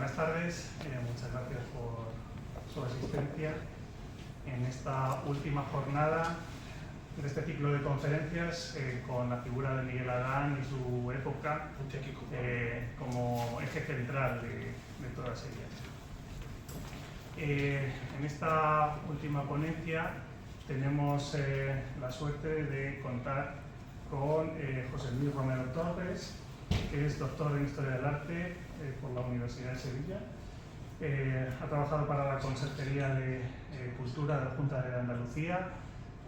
Buenas tardes, muchas gracias por su asistencia en esta última jornada de este ciclo de conferencias con la figura de Miguel Adán y su época como eje central de todas ellas. En esta última ponencia tenemos la suerte de contar con José Luis Romero Torres, que es doctor en Historia del Arte por la Universidad de Sevilla. Ha trabajado para la Consejería de Cultura de la Junta de Andalucía.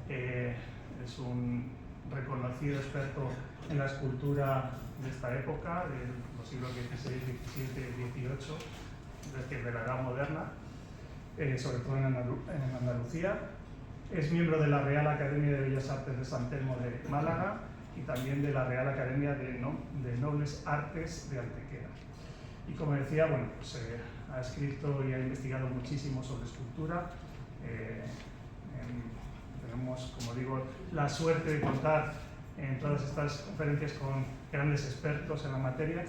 Es un reconocido experto en la escultura de esta época, de los siglos XVI, XVII, XVIII, es decir, de la Edad Moderna, sobre todo en Andalucía. Es miembro de la Real Academia de Bellas Artes de San Telmo de Málaga y también de la Real Academia de Nobles Artes de Antequera. Y como decía, bueno, pues, ha escrito y ha investigado muchísimo sobre escultura. Tenemos, como digo, la suerte de contar en todas estas conferencias con grandes expertos en la materia.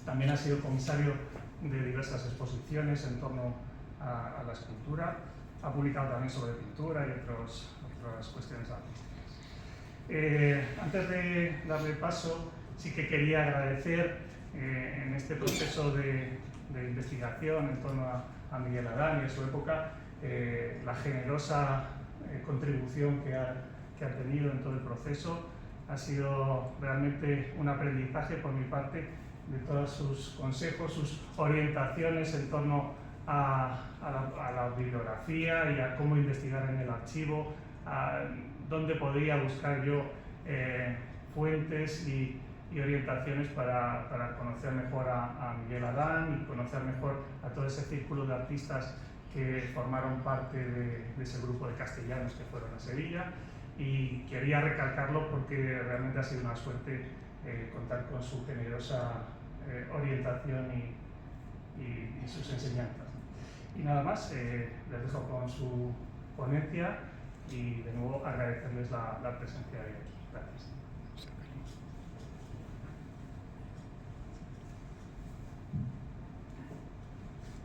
También ha sido comisario de diversas exposiciones en torno a la escultura. Ha publicado también sobre pintura y otras cuestiones artísticas. Antes de darle paso, sí que quería agradecer en este proceso de investigación en torno a Miguel Adán y a su época la generosa contribución que ha tenido en todo el proceso. Ha sido realmente un aprendizaje por mi parte de todos sus consejos, sus orientaciones en torno a la bibliografía y a cómo investigar en el archivo, a dónde podría buscar yo fuentes y orientaciones para conocer mejor a Miguel Adán y conocer mejor a todo ese círculo de artistas que formaron parte de ese grupo de castellanos que fueron a Sevilla. Y quería recalcarlo porque realmente ha sido una suerte contar con su generosa orientación y sus enseñanzas. Y nada más, les dejo con su ponencia y de nuevo agradecerles la presencia de aquí. Gracias.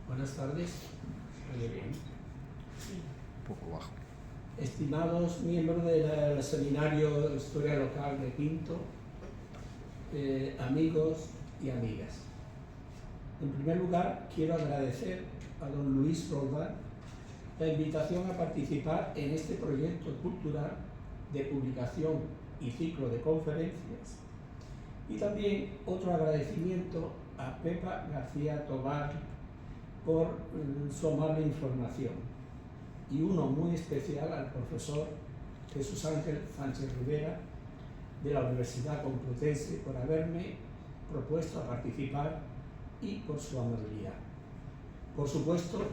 Buenas tardes. ¿Oye bien? Sí. Un poco bajo. Estimados miembros del Seminario de Historia Local de Pinto, amigos y amigas. En primer lugar, quiero agradecer a don Luis Roldán la invitación a participar en este proyecto cultural de publicación y ciclo de conferencias, y también otro agradecimiento a Pepa García Tobar por su amable información, y uno muy especial al profesor Jesús Ángel Sánchez Rivera de la Universidad Complutense por haberme propuesto a participar y por su amabilidad. Por supuesto,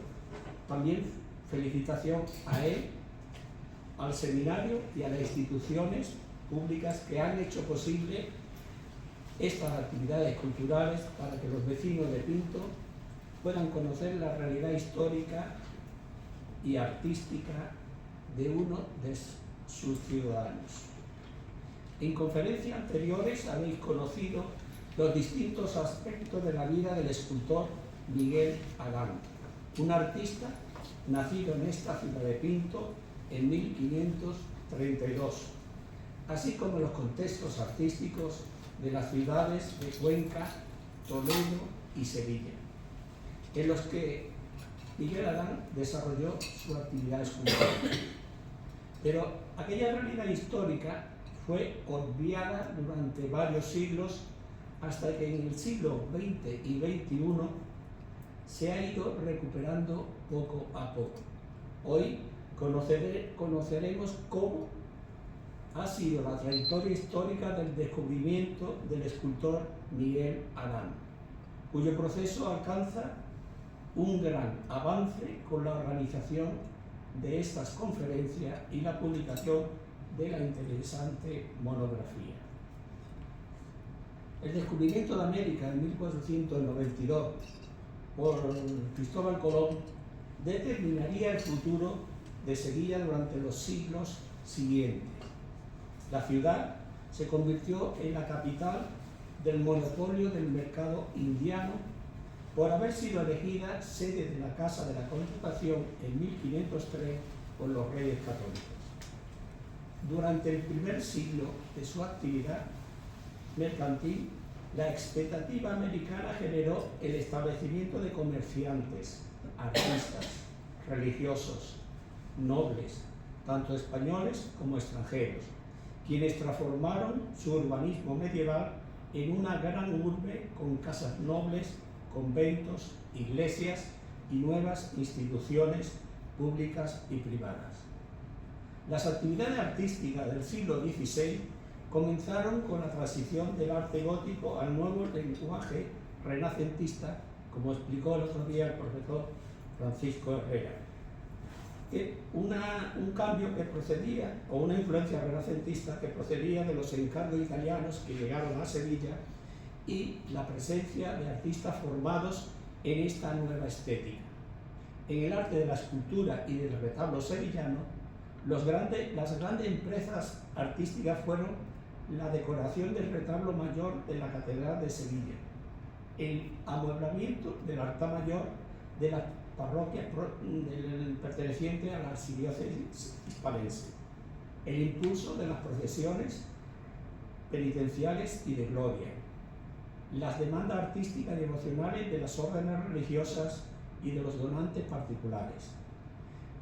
también felicitación a él, al seminario y a las instituciones públicas que han hecho posible estas actividades culturales para que los vecinos de Pinto puedan conocer la realidad histórica y artística de uno de sus ciudadanos. En conferencias anteriores habéis conocido los distintos aspectos de la vida del escultor Miguel Adán, un artista nacido en esta ciudad de Pinto en 1532, así como los contextos artísticos de las ciudades de Cuenca, Toledo y Sevilla, en los que Miguel Adán desarrolló su actividad escultórica. Pero aquella realidad histórica fue obviada durante varios siglos hasta que en el siglo XX y XXI se ha ido recuperando poco a poco. Hoy conoceremos cómo ha sido la trayectoria histórica del descubrimiento del escultor Miguel Adán, cuyo proceso alcanza un gran avance con la organización de estas conferencias y la publicación de la interesante monografía. El descubrimiento de América en 1492 por Cristóbal Colón determinaría el futuro de Sevilla durante los siglos siguientes. La ciudad se convirtió en la capital del monopolio del mercado indiano por haber sido elegida sede de la Casa de la Constitución en 1503 por los Reyes Católicos. Durante el primer siglo de su actividad mercantil, la expectativa americana generó el establecimiento de comerciantes, artistas, religiosos, nobles, tanto españoles como extranjeros, quienes transformaron su urbanismo medieval en una gran urbe con casas nobles, conventos, iglesias y nuevas instituciones públicas y privadas. Las actividades artísticas del siglo XVI comenzaron con la transición del arte gótico al nuevo lenguaje renacentista, como explicó el otro día el profesor Francisco Herrera. Un cambio que procedía, o una influencia renacentista que procedía de los encargos italianos que llegaron a Sevilla y la presencia de artistas formados en esta nueva estética. En el arte de la escultura y del retablo sevillano, las grandes empresas artísticas fueron la decoración del retablo mayor de la Catedral de Sevilla, el amueblamiento del altar mayor de la parroquia perteneciente a la archidiócesis hispalense, el impulso de las procesiones penitenciales y de gloria, las demandas artísticas y emocionales de las órdenes religiosas y de los donantes particulares,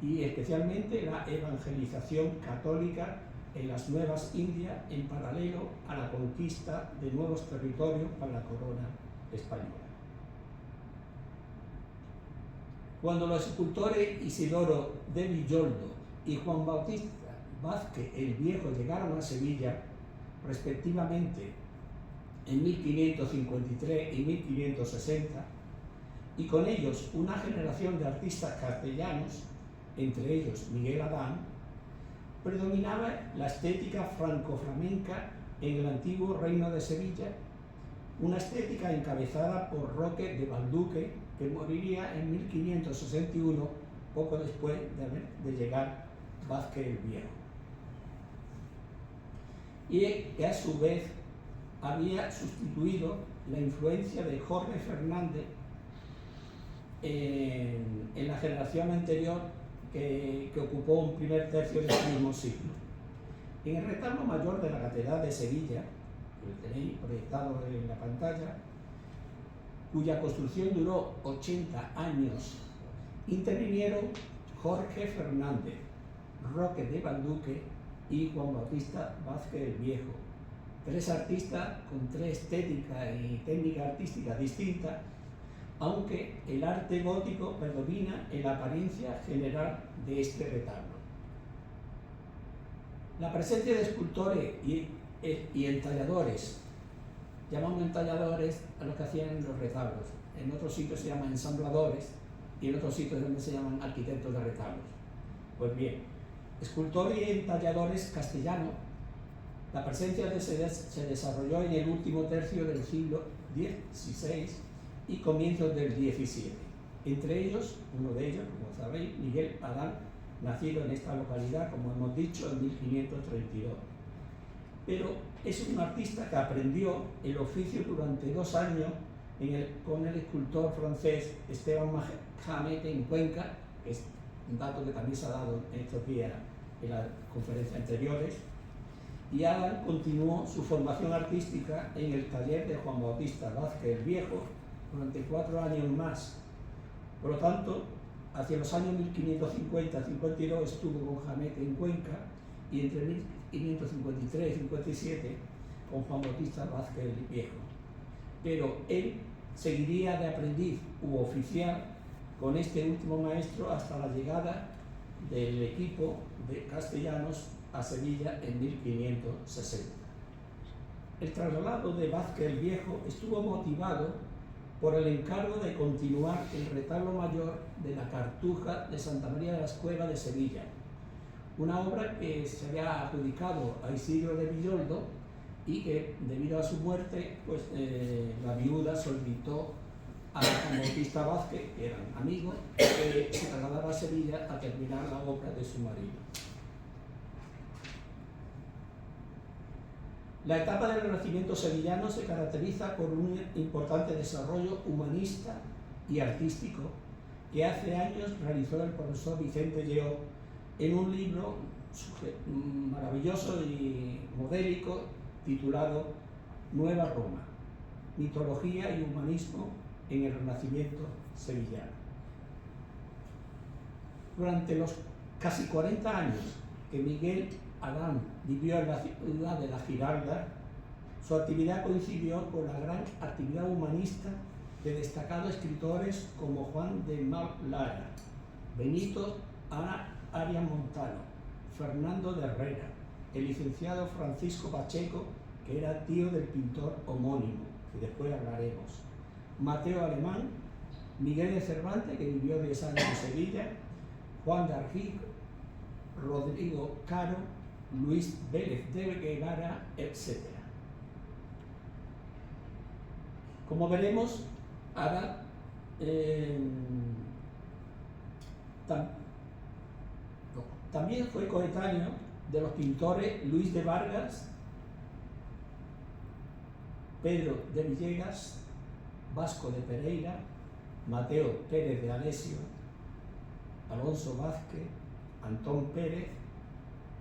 y especialmente la evangelización católica en las Nuevas Indias en paralelo a la conquista de nuevos territorios para la corona española. Cuando los escultores Isidoro de Villoldo y Juan Bautista Vázquez el Viejo llegaron a Sevilla, respectivamente en 1553 y 1560, y con ellos una generación de artistas castellanos, entre ellos Miguel Adán, predominaba la estética franco-flamenca en el antiguo Reino de Sevilla, una estética encabezada por Roque de Balduque, que moriría en 1561, poco después de llegar Vázquez el Viejo. Y que a su vez había sustituido la influencia de Jorge Fernández en la generación anterior que ocupó un primer tercio de este mismo siglo. En el retablo mayor de la Catedral de Sevilla, que lo tenéis proyectado en la pantalla, cuya construcción duró 80 años, intervinieron Jorge Fernández, Roque de Balduque y Juan Bautista Vázquez el Viejo, tres artistas con tres estéticas y técnicas artísticas distintas, aunque el arte gótico predomina en la apariencia general de este retablo. La presencia de escultores y entalladores, llamamos entalladores a los que hacían los retablos, en otros sitios se llaman ensambladores y en otros sitios también se llaman arquitectos de retablos. Pues bien, escultores y entalladores castellanos, la presencia se desarrolló en el último tercio del siglo XVI y comienzos del XVII. Entre ellos, uno de ellos, como sabéis, Miguel Adán, nacido en esta localidad, como hemos dicho, en 1532. Pero es un artista que aprendió el oficio durante 2 años con el escultor francés Esteban Mahamet en Cuenca, que es un dato que también se ha dado en estos días en las conferencias anteriores, y Adán continuó su formación artística en el taller de Juan Bautista Vázquez el Viejo durante 4 años más. Por lo tanto, hacia los años 1550-52 estuvo con Hamet en Cuenca y entre 1553 y 57 con Juan Bautista Vázquez el Viejo. Pero él seguiría de aprendiz u oficial con este último maestro hasta la llegada del equipo de castellanos a Sevilla en 1560. El traslado de Vázquez el Viejo estuvo motivado por el encargo de continuar el retablo mayor de la Cartuja de Santa María de las Cuevas de Sevilla, una obra que se había adjudicado a Isidro de Villoldo y que, debido a su muerte, pues, la viuda solicitó a Juan Bautista Vázquez, que eran amigos, que se trasladara a Sevilla a terminar la obra de su marido. La etapa del Renacimiento sevillano se caracteriza por un importante desarrollo humanista y artístico que hace años realizó el profesor Vicente Lleó en un libro maravilloso y modélico titulado Nueva Roma, mitología y humanismo en el Renacimiento sevillano. Durante los casi 40 años que Miguel Adán vivió en la ciudad de La Giralda, su actividad coincidió con la gran actividad humanista de destacados escritores como Juan de Mal Lara, Benito Arias Montano, Fernando de Herrera, el licenciado Francisco Pacheco, que era tío del pintor homónimo, que después hablaremos, Mateo Alemán, Miguel de Cervantes, que vivió 10 años en Sevilla, Juan de Argico, Rodrigo Caro, Luis Vélez de Guevara, etc. Como veremos, ahora también fue coetáneo de los pintores Luis de Vargas, Pedro de Villegas, Vasco de Pereira, Mateo Pérez de Alessio, Alonso Vázquez, Antón Pérez,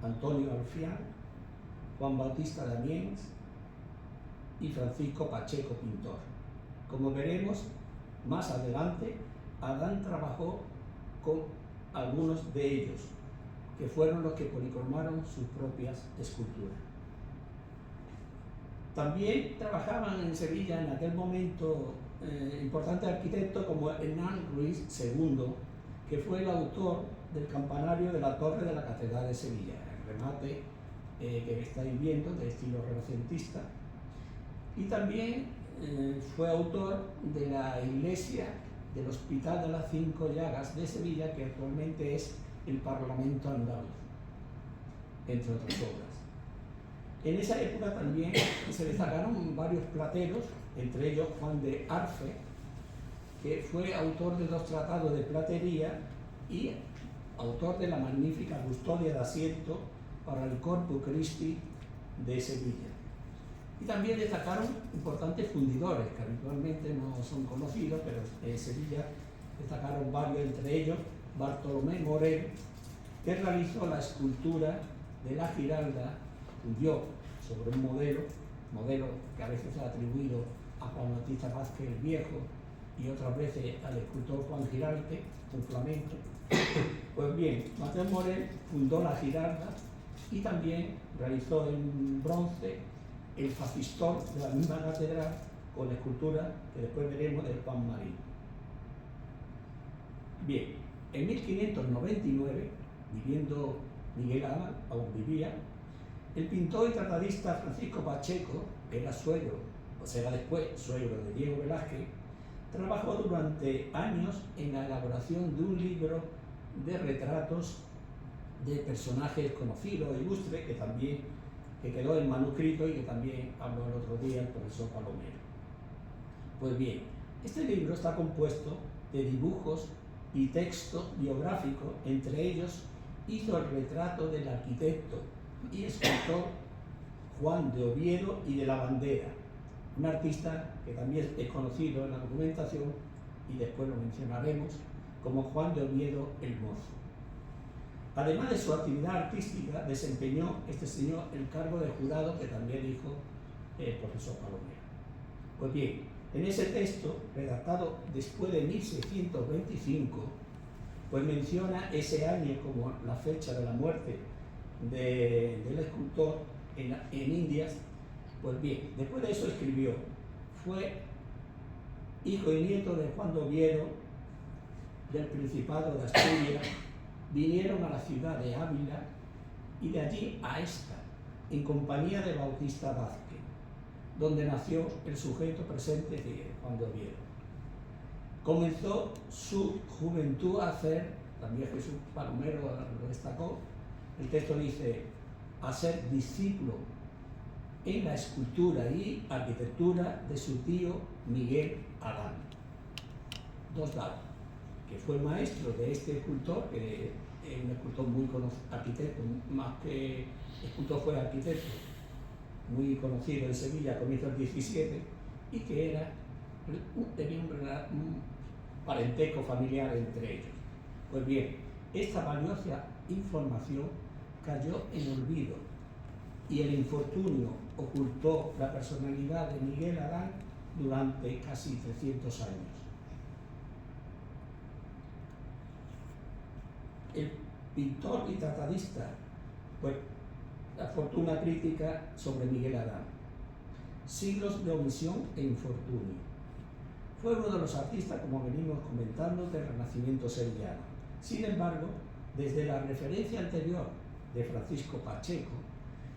Antonio Alfián, Juan Bautista Damiens y Francisco Pacheco, pintor. Como veremos más adelante, Adán trabajó con algunos de ellos, que fueron los que policromaron sus propias esculturas. También trabajaban en Sevilla en aquel momento importantes arquitectos como Hernán Ruiz II, que fue el autor del campanario de la torre de la Catedral de Sevilla, el remate que estáis viendo de estilo renacentista, y también fue autor de la iglesia del Hospital de las Cinco Llagas de Sevilla, que actualmente es el Parlamento andaluz, entre otras obras. En esa época también se destacaron varios plateros, entre ellos Juan de Arfe, que fue autor de 2 tratados de platería y autor de la magnífica custodia de asiento para el Corpus Christi de Sevilla. Y también destacaron importantes fundidores, que habitualmente no son conocidos, pero en Sevilla destacaron varios, entre ellos Bartolomé Morel, que realizó la escultura de La Giralda, fundió sobre un modelo que a veces se ha atribuido a Juan Bautista Vázquez el Viejo y otras veces al escultor Juan Girarte, un flamenco. Pues bien, Mateo Morel fundó La Giralda y también realizó en bronce el facistol de la misma catedral con la escultura que después veremos del Juan Marín. Bien, en 1599, viviendo Miguel Adán, aún vivía, el pintor y tratadista Francisco Pacheco, que era suegro, o será después suegro de Diego Velázquez, trabajó durante años en la elaboración de un libro de retratos de personajes conocidos e ilustres, que quedó en manuscrito y que también habló el otro día el profesor Palomero. Pues bien, este libro está compuesto de dibujos y texto biográfico. Entre ellos hizo el retrato del arquitecto y escultor Juan de Oviedo y de la Bandera, un artista que también es conocido en la documentación y después lo mencionaremos como Juan de Oviedo el Mozo. Además de su actividad artística, desempeñó este señor el cargo de jurado, que también dijo el profesor Palomero. Pues bien, en ese texto, redactado después de 1625, pues menciona ese año como la fecha de la muerte del escultor en Indias. Pues bien, después de eso escribió: fue hijo y nieto de Juan de Oviedo, del Principado de Asturias. Vinieron a la ciudad de Ávila y de allí a esta, en compañía de Bautista Vázquez, donde nació el sujeto presente de Juan de Oviedo. Comenzó su juventud a hacer, también Jesús Palomero lo destacó, el texto dice, a ser discípulo en la escultura y arquitectura de su tío Miguel Adán. 2 datos: que fue maestro de este escultor, que es un escultor muy conocido, arquitecto, más que escultor fue arquitecto, muy conocido en Sevilla a comienzos del 17, y que tenía parentesco familiar entre ellos. Pues bien, esta valiosa información cayó en olvido y el infortunio ocultó la personalidad de Miguel Adán durante casi 300 años. El pintor y tratadista, pues la fortuna crítica sobre Miguel Adán. Siglos de omisión e infortunio. Fue uno de los artistas, como venimos comentando, del Renacimiento sevillano. Sin embargo, desde la referencia anterior de Francisco Pacheco,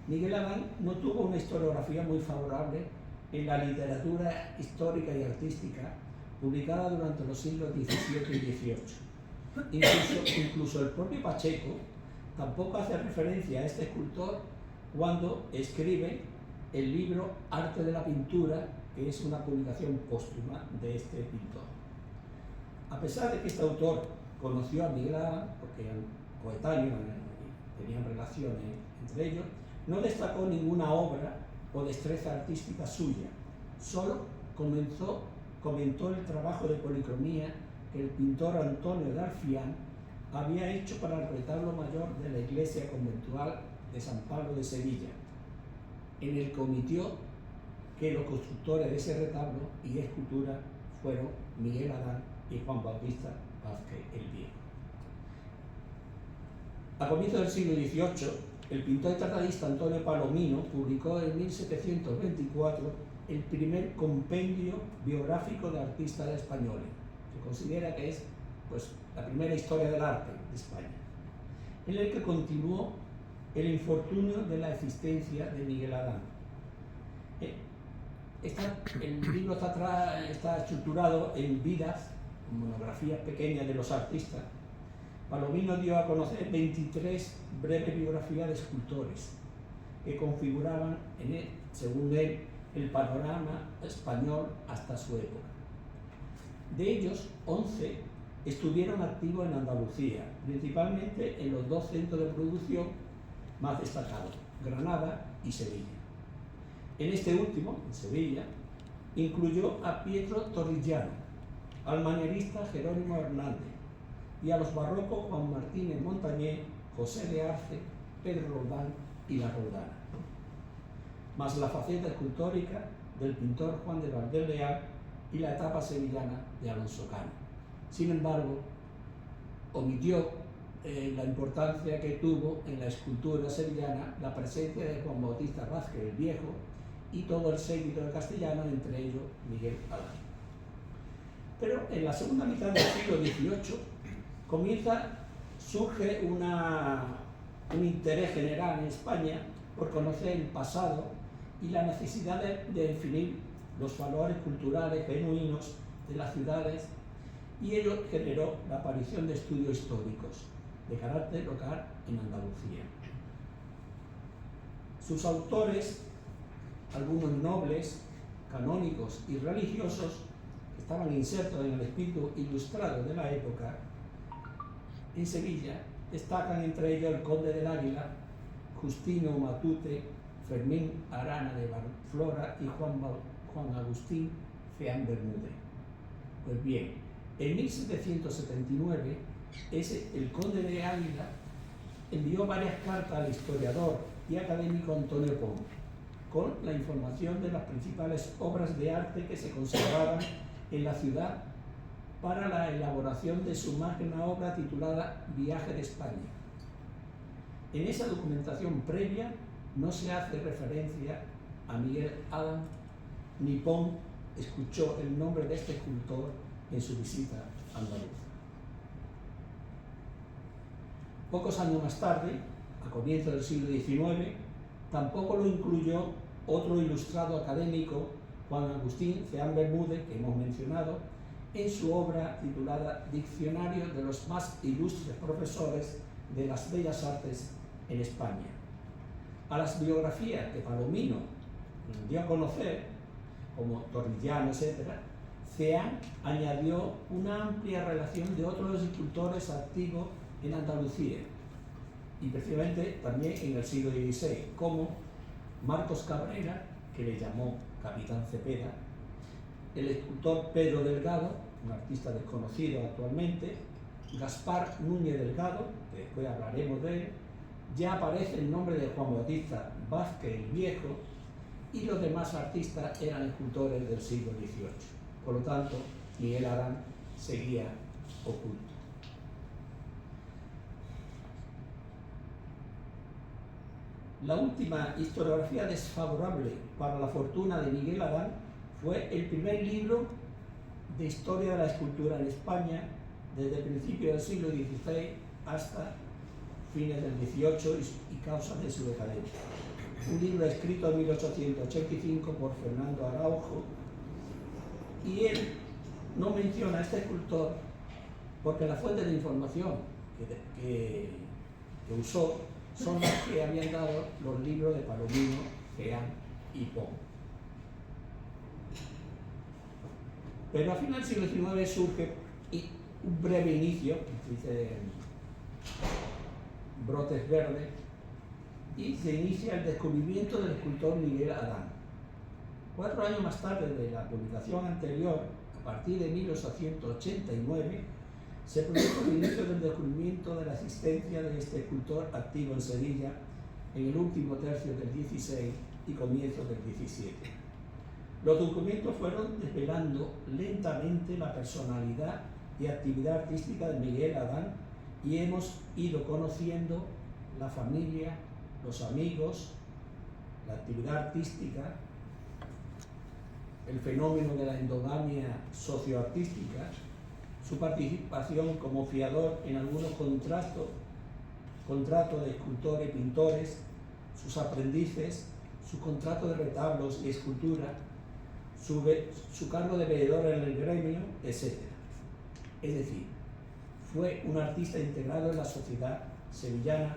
Miguel Adán no tuvo una historiografía muy favorable en la literatura histórica y artística publicada durante los siglos XVII y XVIII. Incluso el propio Pacheco tampoco hace referencia a este escultor cuando escribe el libro Arte de la Pintura, que es una publicación póstuma de este pintor. A pesar de que este autor conoció a Miguel Adán, porque eran coetáneos, tenían relaciones entre ellos, no destacó ninguna obra o destreza artística suya, solo comentó el trabajo de policromía que el pintor Antonio de Arfián había hecho para el retablo mayor de la iglesia conventual de San Pablo de Sevilla, en el que omitió que los constructores de ese retablo y escultura fueron Miguel Adán y Juan Bautista Vázquez el Viejo. A comienzos del siglo XVIII, el pintor y tratadista Antonio Palomino publicó en 1724 el primer compendio biográfico de artistas españoles. Se considera que es, pues, la primera historia del arte de España, en el que continuó el infortunio de la existencia de Miguel Adán. El libro está estructurado en vidas, monografías pequeñas de los artistas. Palomino dio a conocer 23 breves biografías de escultores que configuraban, según él, el panorama español hasta su época. De ellos, 11 estuvieron activos en Andalucía, principalmente en los dos centros de producción más destacados, Granada y Sevilla. En este último, en Sevilla, incluyó a Pietro Torrigiano, al manierista Jerónimo Hernández y a los barrocos Juan Martínez Montañé, José de Arce, Pedro Roldán y La Roldana, más la faceta escultórica del pintor Juan de Valdés Leal y la etapa sevillana de Alonso Cano. Sin embargo, omitió la importancia que tuvo en la escultura sevillana la presencia de Juan Bautista Vázquez el Viejo y todo el séquito de castellanos, entre ellos Miguel Adán. Pero en la segunda mitad del siglo XVIII surge un interés general en España por conocer el pasado y la necesidad de definir los valores culturales genuinos de las ciudades, y ello generó la aparición de estudios históricos de carácter local en Andalucía. Sus autores, algunos nobles, canónicos y religiosos, que estaban insertos en el espíritu ilustrado de la época, en Sevilla, destacan entre ellos el conde del Águila, Justino Matute, Fermín Arana de Barflora y Juan Agustín Ceán Bermúdez. Pues bien, en 1779, el conde de Águila envió varias cartas al historiador y académico Antonio Pons, con la información de las principales obras de arte que se conservaban en la ciudad para la elaboración de su magna obra titulada Viaje de España. En esa documentación previa no se hace referencia a Miguel Adán, ni Pons escuchó el nombre de este escultor en su visita andaluza. Pocos años más tarde, a comienzos del siglo XIX, tampoco lo incluyó otro ilustrado académico, Juan Agustín Ceán Bermúdez, que hemos mencionado, en su obra titulada Diccionario de los más ilustres profesores de las bellas artes en España. A las biografías que Palomino dio a conocer, como Torrigiano, etc., Ceán añadió una amplia relación de otros escultores activos en Andalucía, y precisamente también en el siglo XVI, como Marcos Cabrera, que le llamó Capitán Cepeda, el escultor Pedro Delgado, un artista desconocido actualmente, Gaspar Núñez Delgado, que después hablaremos de él, ya aparece el nombre de Juan Bautista Vázquez el Viejo, y los demás artistas eran escultores del siglo XVIII. Por lo tanto, Miguel Adán seguía oculto. La última historiografía desfavorable para la fortuna de Miguel Adán fue el primer libro de historia de la escultura en España desde principios del siglo XVI hasta fines del XVIII y causas de su decadencia. Un libro escrito en 1885 por Fernando Araujo, y él no menciona a este escultor porque las fuentes de información que usó son las que habían dado los libros de Palomino, Jean y Pons. Pero a final del siglo XIX surge un breve inicio, dice Brotes Verdes, y se inicia el descubrimiento del escultor Miguel Adán. 4 años más tarde de la publicación anterior, a partir de 1889, se produjo el inicio del descubrimiento de la existencia de este escultor activo en Sevilla en el último tercio del XVI y comienzos del XVII. Los documentos fueron desvelando lentamente la personalidad y actividad artística de Miguel Adán, y hemos ido conociendo la familia, los amigos, la actividad artística, el fenómeno de la endogamia socioartística, su participación como fiador en algunos contratos de escultores y pintores, sus aprendices, su contrato de retablos y escultura, su cargo de veedor en el gremio, etc. Es decir, fue un artista integrado en la sociedad sevillana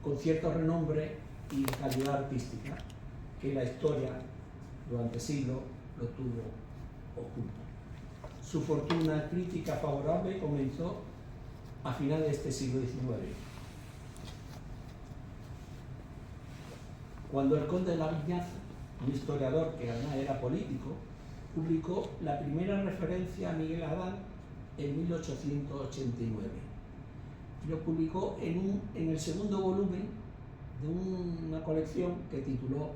con cierto renombre y calidad artística que la historia durante siglos lo tuvo oculto. Su fortuna crítica favorable comenzó a finales de este siglo XIX, cuando el conde de Laviñaz, un historiador que además era político, publicó la primera referencia a Miguel Adán en 1889. Lo publicó en el segundo volumen de una colección que tituló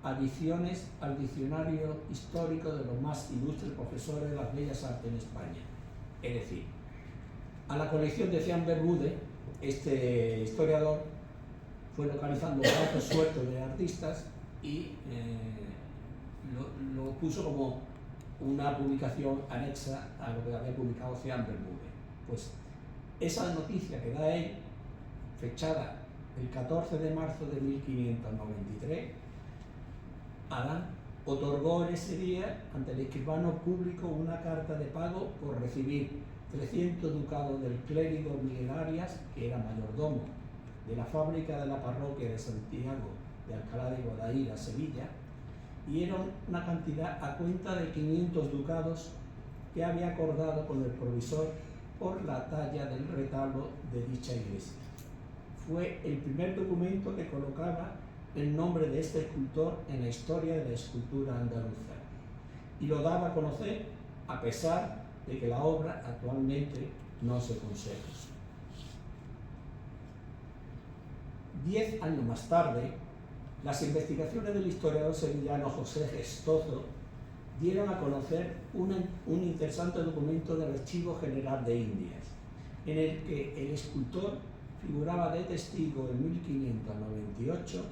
Adiciones al Diccionario Histórico de los más ilustres profesores de las Bellas Artes en España. Es decir, a la colección de Jean Bermúdez, este historiador fue localizando datos sueltos de artistas y lo puso como una publicación anexa a lo que había publicado Jean Bermúdez. Pues esa noticia que da él, fechada el 14 de marzo de 1593, Adán otorgó en ese día ante el escribano público una carta de pago por recibir 300 ducados del clérigo Miguel Arias, que era mayordomo de la fábrica de la parroquia de Santiago de Alcalá de Guadaira, Sevilla, y era una cantidad a cuenta de 500 ducados que había acordado con el provisor por la talla del retablo de dicha iglesia. Fue el primer documento que colocaba el nombre de este escultor en la historia de la escultura andaluza, y lo daba a conocer a pesar de que la obra actualmente no se conserva. 10 años más tarde, las investigaciones del historiador sevillano José Gestoso dieron a conocer un interesante documento del Archivo General de Indias, en el que el escultor figuraba de testigo en 1598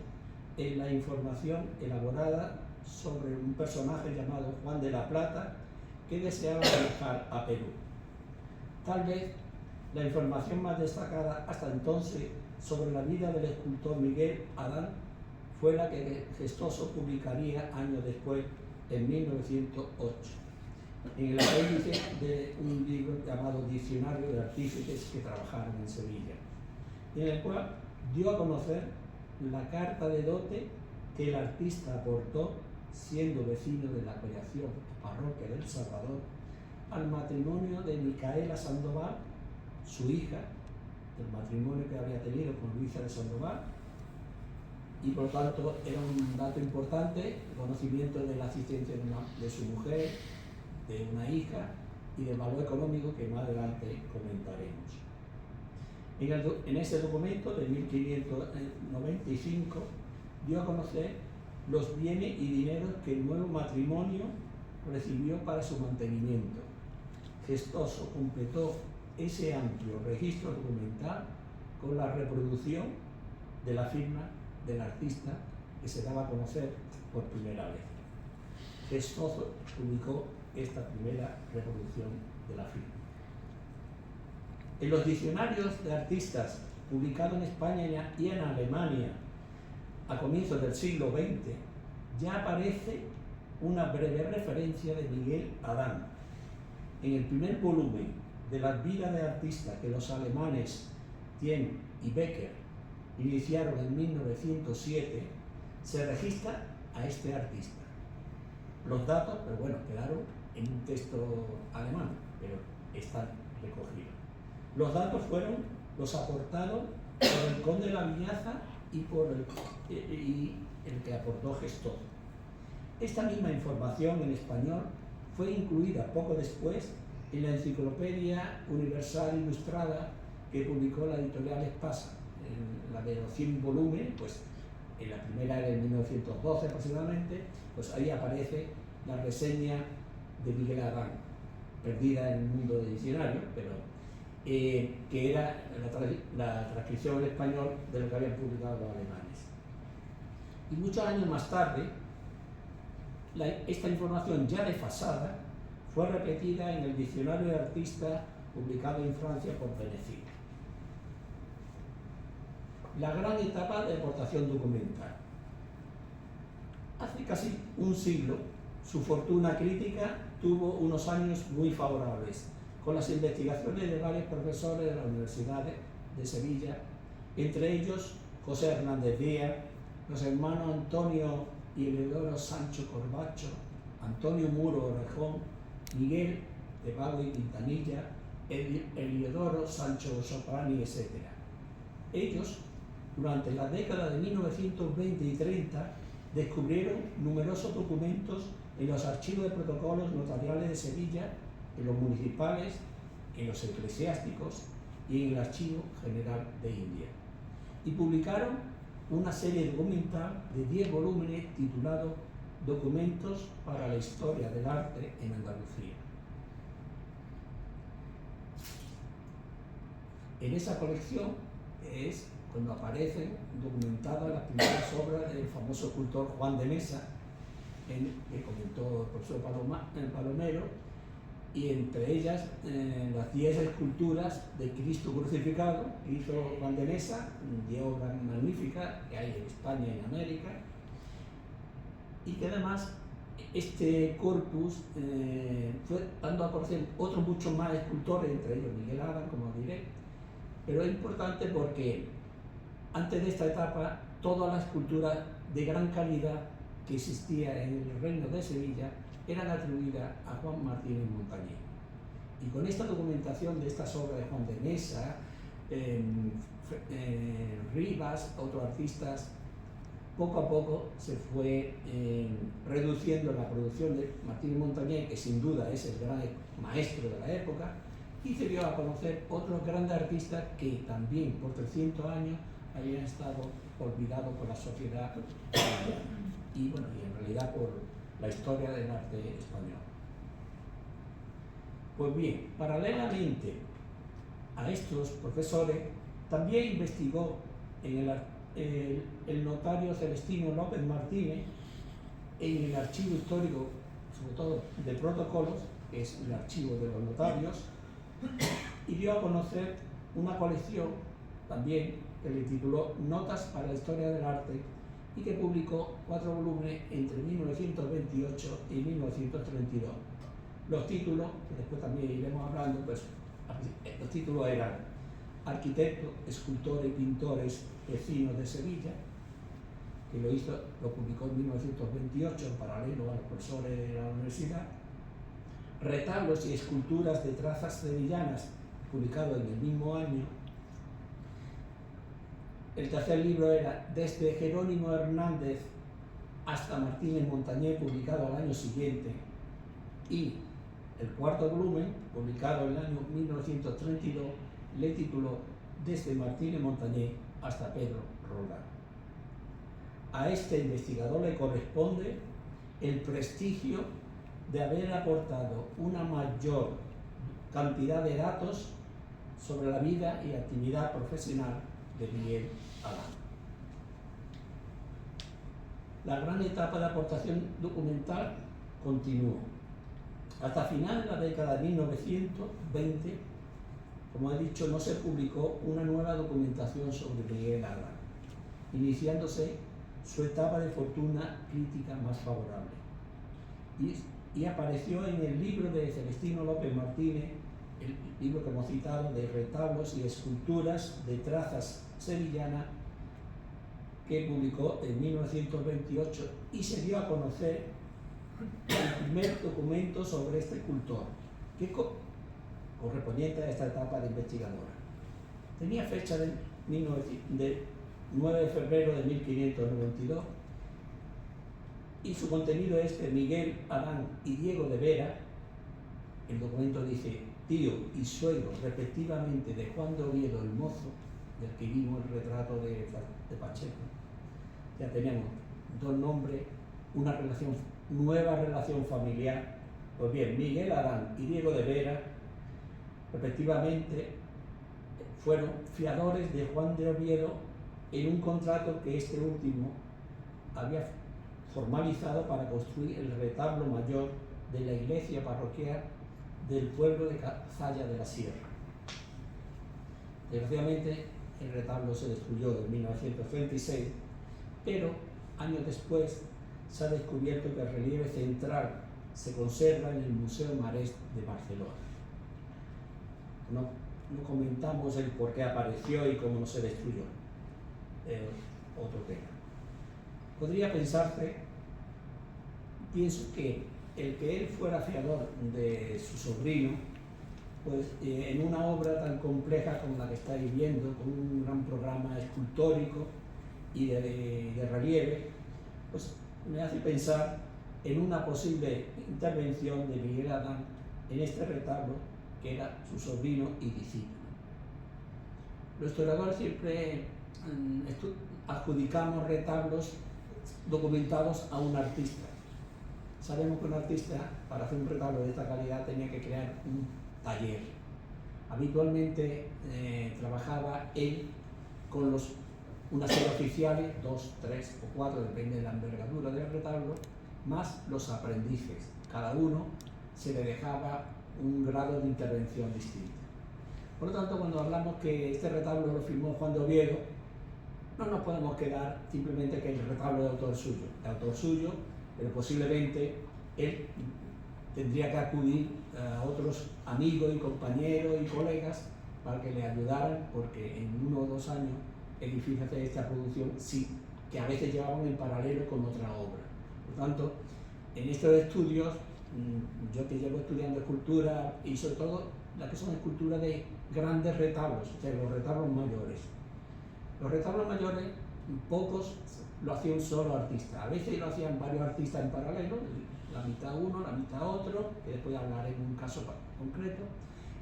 en la información elaborada sobre un personaje llamado Juan de la Plata que deseaba viajar a Perú. Tal vez la información más destacada hasta entonces sobre la vida del escultor Miguel Adán fue la que Gestoso publicaría años después, en 1908, en el apéndice de un libro llamado Diccionario de Artífices que trabajaron en Sevilla, en el cual dio a conocer la carta de dote que el artista aportó, siendo vecino de la creación parroquia del Salvador, al matrimonio de Micaela Sandoval, su hija, del matrimonio que había tenido con Luisa de Sandoval, y por lo tanto era un dato importante, el conocimiento de la asistencia de su mujer, de una hija y del valor económico que más adelante comentaremos. En ese documento de 1595 dio a conocer los bienes y dineros que el nuevo matrimonio recibió para su mantenimiento. Gestoso completó ese amplio registro documental con la reproducción de la firma del artista que se daba a conocer por primera vez. Gestoso publicó esta primera reproducción de la firma. En los diccionarios de artistas publicados en España y en Alemania a comienzos del siglo XX ya aparece una breve referencia de Miguel Adán. En el primer volumen de las vidas de artistas que los alemanes Thiem y Becker iniciaron en 1907, se registra a este artista. Los datos, pero bueno, quedaron en un texto alemán, pero están recogidos. Los datos fueron los aportados por el conde de la Villaza y por el que aportó Gestoso. Esta misma información en español fue incluida poco después en la Enciclopedia Universal Ilustrada que publicó la editorial Espasa, en la de los 100 volúmenes, pues en la primera era en 1912 aproximadamente, pues ahí aparece la reseña de Miguel Adán, perdida en el mundo de diccionario, pero que era la transcripción en español de lo que habían publicado los alemanes. Y muchos años más tarde, esta información ya desfasada fue repetida en el Diccionario de Artistas publicado en Francia por Benecit. La gran etapa de aportación documental. Hace casi un siglo, su fortuna crítica tuvo unos años muy favorables, con las investigaciones de varios profesores de las universidades de Sevilla, entre ellos José Hernández Díaz, los hermanos Antonio y Eleodoro Sancho Corbacho, Antonio Muro Orejón, Miguel de Vago y Quintanilla, Eleodoro Sancho Soprani, etc. Ellos, durante la década de 1920 y 30, descubrieron numerosos documentos en los archivos de protocolos notariales de Sevilla, en los municipales, en los eclesiásticos y en el Archivo General de India. Y publicaron una serie documental de 10 volúmenes titulado Documentos para la Historia del Arte en Andalucía. En esa colección es cuando aparecen documentadas las primeras obras del famoso escultor Juan de Mesa, que comentó el profesor Palomero, y entre ellas las 10 esculturas de Cristo crucificado que hizo Juan de Mesa, 10 obras magníficas que hay en España y en América, y que además este corpus fue dando a conocer otros muchos más escultores, entre ellos Miguel Adán, como diré, pero es importante porque antes de esta etapa todas las esculturas de gran calidad que existía en el Reino de Sevilla eran atribuidas a Juan Martínez Montañé. Y con esta documentación de estas obras de Juan de Mesa, Rivas, otros artistas, poco a poco se fue reduciendo la producción de Martínez Montañé, que sin duda es el gran maestro de la época, y se dio a conocer otros grandes artistas que también por 300 años habían estado olvidados por la sociedad y, bueno, y en realidad por la historia del arte español. Pues bien, paralelamente a estos profesores, también investigó en el notario Celestino López Martínez en el archivo histórico, sobre todo de protocolos, que es el archivo de los notarios, y dio a conocer una colección también que le tituló Notas para la Historia del Arte y que publicó 4 volúmenes entre 1928 y 1932. Los títulos, que después también iremos hablando, pues los títulos eran Arquitectos, escultores y pintores vecinos de Sevilla, que lo publicó en 1928 en paralelo a los profesores de la universidad. Retablos y esculturas de trazas sevillanas, publicado en el mismo año. El tercer libro era Desde Jerónimo Hernández hasta Martínez Montañé, publicado al año siguiente. Y El cuarto volumen, publicado en el año 1932, le tituló Desde Martínez Montañé hasta Pedro Roldán. A este investigador le corresponde el prestigio de haber aportado una mayor cantidad de datos sobre la vida y actividad profesional de Miguel Adán. La gran etapa de aportación documental continuó. Hasta finales de la década de 1920, como he dicho, no se publicó una nueva documentación sobre Miguel Adán, iniciándose su etapa de fortuna crítica más favorable. Y apareció en el libro de Celestino López Martínez, el libro que hemos citado, de retablos y esculturas de trazas sevillanas, que publicó en 1928 y se dio a conocer el primer documento sobre este escultor, que correspondiente a esta etapa de investigadora. Tenía fecha de 9 de febrero de 1592 y su contenido es que Miguel Adán y Diego de Vera, el documento dice tío y suegro respectivamente de Juan de Oviedo el Mozo, del que vimos el retrato de Pacheco. Ya tenemos dos nombres, una nueva relación familiar. Pues bien, Miguel Adán y Diego de Vera, respectivamente, fueron fiadores de Juan de Oviedo en un contrato que este último había formalizado para construir el retablo mayor de la iglesia parroquial del pueblo de Cazalla de la Sierra. Desgraciadamente, el retablo se destruyó en 1936, pero años después se ha descubierto que el relieve central se conserva en el Museo Marès de Barcelona. No comentamos el por qué apareció y cómo no se destruyó. Otro tema. Podría pensarse, pienso que el que él fuera fiador de su sobrino, pues en una obra tan compleja como la que estáis viendo, con un gran programa escultórico y de relieve, pues me hace pensar en una posible intervención de Miguel Adán en este retablo, que era su sobrino y discípulo. Los historiadores siempre adjudicamos retablos documentados a un artista. Sabemos que un artista, para hacer un retablo de esta calidad, tenía que crear un taller. Habitualmente trabajaba él con una serie oficiales, 2, 3 o 4, depende de la envergadura del retablo, más los aprendices. Cada uno se le dejaba un grado de intervención distinto. Por lo tanto, cuando hablamos que este retablo lo firmó Juan de Oviedo, no nos podemos quedar simplemente que el retablo es de autor suyo, pero posiblemente él tendría que acudir a otros amigos y compañeros y colegas para que le ayudaran, porque en 1 o 2 años es difícil hacer esta producción, sí, que a veces llevaban en paralelo con otra obra. Por tanto, en estos estudios, yo que llevo estudiando escultura y sobre todo las que son esculturas de grandes retablos, o sea, los retablos mayores. Los retablos mayores, pocos lo hacía un solo artista, a veces lo hacían varios artistas en paralelo, la mitad uno, la mitad otro, que después hablaré en un caso concreto,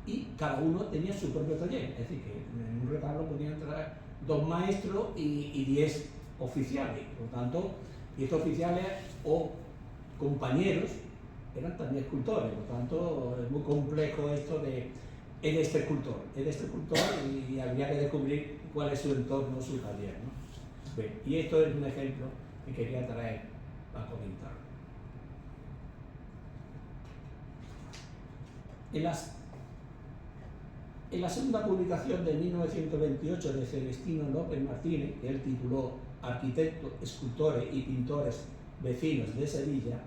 y cada uno tenía su propio taller, es decir, que en un retablo podían entrar 2 maestros y 10 oficiales, por lo tanto, y estos oficiales o compañeros eran también escultores, por lo tanto, es muy complejo esto de este escultor y habría que descubrir cuál es su entorno, su taller, ¿no? Bien, y esto es un ejemplo que quería traer para comentar. En la segunda publicación de 1928 de Celestino López Martínez, que él tituló Arquitectos, Escultores y Pintores Vecinos de Sevilla,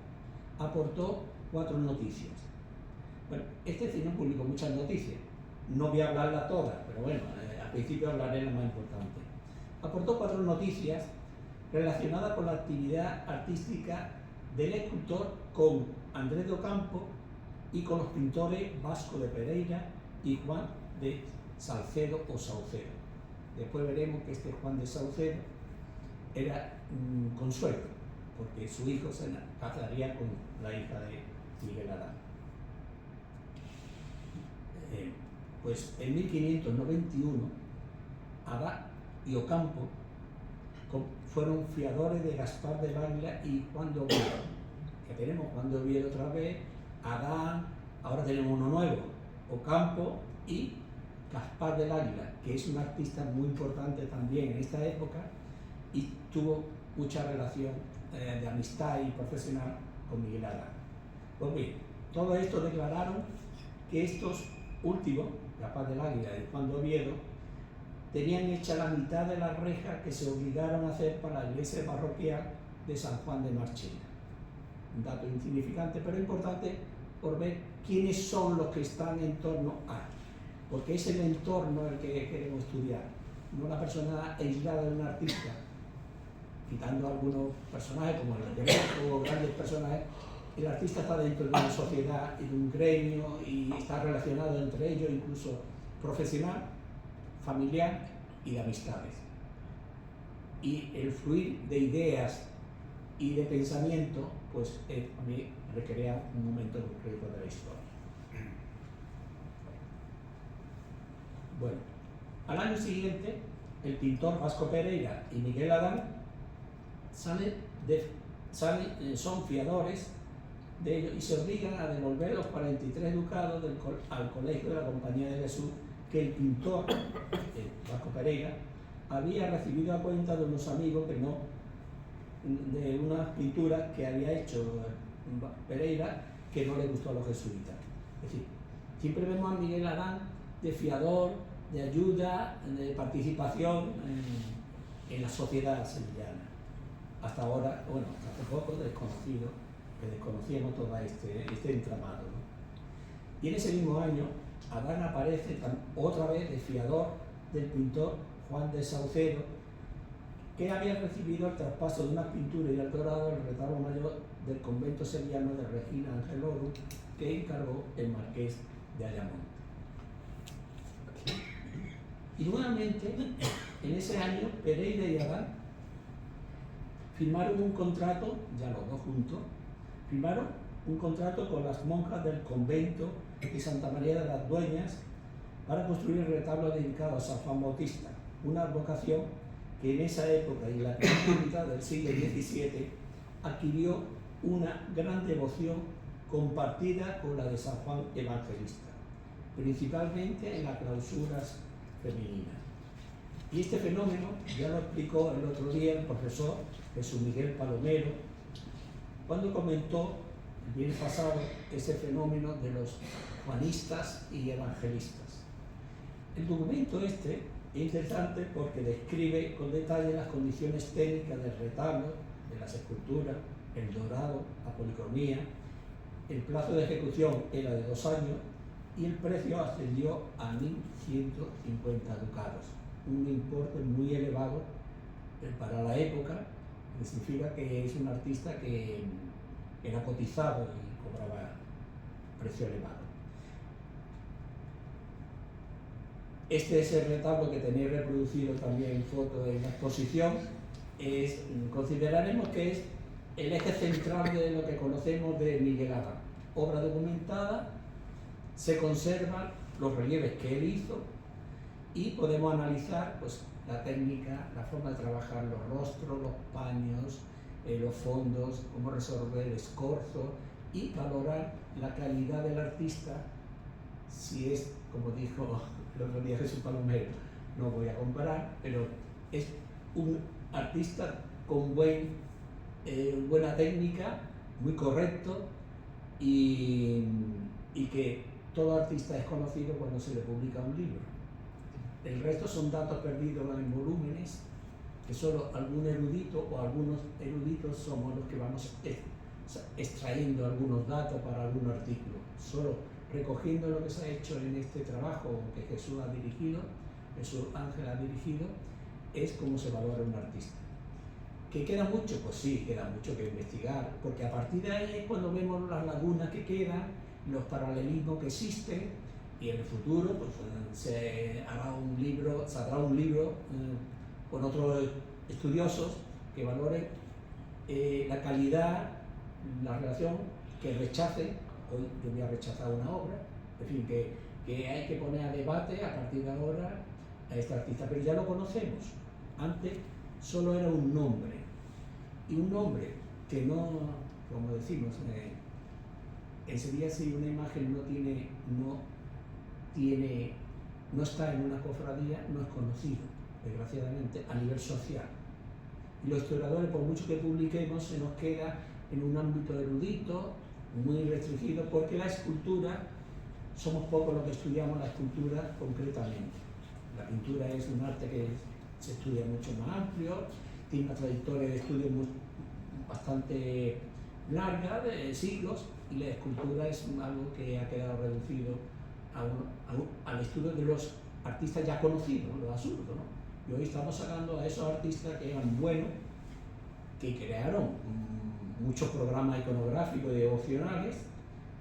aportó 4 noticias. Bueno, este señor publicó muchas noticias, no voy a hablarlas todas, pero bueno, al principio hablaré las más importantes. Aportó 4 noticias relacionadas con la actividad artística del escultor con Andrés de Ocampo y con los pintores Vasco de Pereira y Juan de Salcedo o Saucedo. Después veremos que este Juan de Saucedo era consuelo, porque su hijo se casaría con la hija de Miguel Adán. Pues en 1591, Adán y Ocampo fueron fiadores de Gaspar del Águila y Juan de Oviedo. Que tenemos Juan de Oviedo otra vez, Adán, ahora tenemos uno nuevo, Ocampo y Gaspar del Águila, que es un artista muy importante también en esta época y tuvo mucha relación de amistad y profesional con Miguel Adán. Pues bien, todo esto declararon que estos últimos, Gaspar del Águila y Juan de Oviedo, tenían hecha la mitad de la reja que se obligaron a hacer para la iglesia parroquial de San Juan de Marchena. Un dato insignificante pero importante por ver quiénes son los que están en torno a, porque es el entorno el que queremos estudiar, no la persona aislada de un artista, quitando algunos personajes como el Greco o grandes personajes. El artista está dentro de una sociedad y de un gremio y está relacionado entre ellos, incluso profesional, familiar y de amistades. Y el fluir de ideas y de pensamiento, pues a mí recrea un momento concreto de la historia. Bueno, al año siguiente, el pintor Vasco Pereira y Miguel Adán son fiadores de ellos y se obligan a devolver los 43 ducados al Colegio de la Compañía de Jesús que el pintor, Vasco Pereira, había recibido a cuenta de unos amigos de unas pinturas que había hecho Pereira que no le gustó a los jesuitas. Es decir, siempre vemos a Miguel Adán de fiador, de ayuda, de participación en la sociedad sevillana. Hasta ahora, bueno, hace poco desconocido, que desconocíamos todo este entramado, ¿no? Y en ese mismo año, Adán aparece otra vez de fiador del pintor Juan de Saucedo, que había recibido el traspaso de una pintura y el dorado del retablo mayor del convento sevillano de Regina Angelorum, que encargó el marqués de Ayamonte. Y nuevamente, en ese año, Pereira y Adán firmaron un contrato, ya los dos juntos, firmaron un contrato con las monjas del convento de Santa María de las Dueñas para construir el retablo dedicado a San Juan Bautista, una advocación que en esa época y en la primera mitad del siglo XVII adquirió una gran devoción compartida con la de San Juan Evangelista, principalmente en las clausuras femeninas. Y este fenómeno ya lo explicó el otro día el profesor Jesús Miguel Palomero, cuando comentó el viernes pasado ese fenómeno de los juanistas y evangelistas. El documento este es interesante porque describe con detalle las condiciones técnicas del retablo, de las esculturas, el dorado, la policromía. El plazo de ejecución era de 2 años y el precio ascendió a 1.150 ducados, un importe muy elevado para la época, que significa que es un artista que era cotizado y cobraba precio elevado. Este es el retablo que tenéis reproducido también en foto en la exposición. Consideraremos que es el eje central de lo que conocemos de Miguel Adán. Obra documentada, se conservan los relieves que él hizo y podemos analizar pues, la técnica, la forma de trabajar los rostros, los paños, los fondos, cómo resolver el escorzo y valorar la calidad del artista, si es, como dijo el otro día Jesús Palomero, no voy a comparar, pero es un artista con buena técnica, muy correcto y que todo artista es conocido cuando se le publica un libro. El resto son datos perdidos en volúmenes, que solo algún erudito o algunos eruditos somos los que vamos extrayendo algunos datos para algún artículo. Solo recogiendo lo que se ha hecho en este trabajo que Jesús Ángel ha dirigido, es como se valora un artista. ¿Que queda mucho? Pues sí, queda mucho que investigar, porque a partir de ahí es cuando vemos las lagunas que quedan, los paralelismos que existen, y en el futuro pues, saldrá un libro con otros estudiosos que valoren la calidad, la relación, que rechacen. Hoy yo voy a rechazar una obra, en fin, que hay que poner a debate a partir de ahora a este artista, pero ya lo conocemos. Antes solo era un nombre, y un nombre que no, como decimos, en Sevilla si una imagen no está en una cofradía, no es conocido, desgraciadamente, a nivel social. Y los historiadores, por mucho que publiquemos, se nos queda en un ámbito erudito, muy restringido, porque la escultura, somos pocos los que estudiamos la escultura concretamente. La pintura es un arte que se estudia mucho más amplio, tiene una trayectoria de estudio bastante larga, de siglos, y la escultura es algo que ha quedado reducido al estudio de los artistas ya conocidos, lo absurdo, ¿no? Y hoy estamos sacando a esos artistas que eran buenos, que crearon muchos programas iconográficos y devocionales,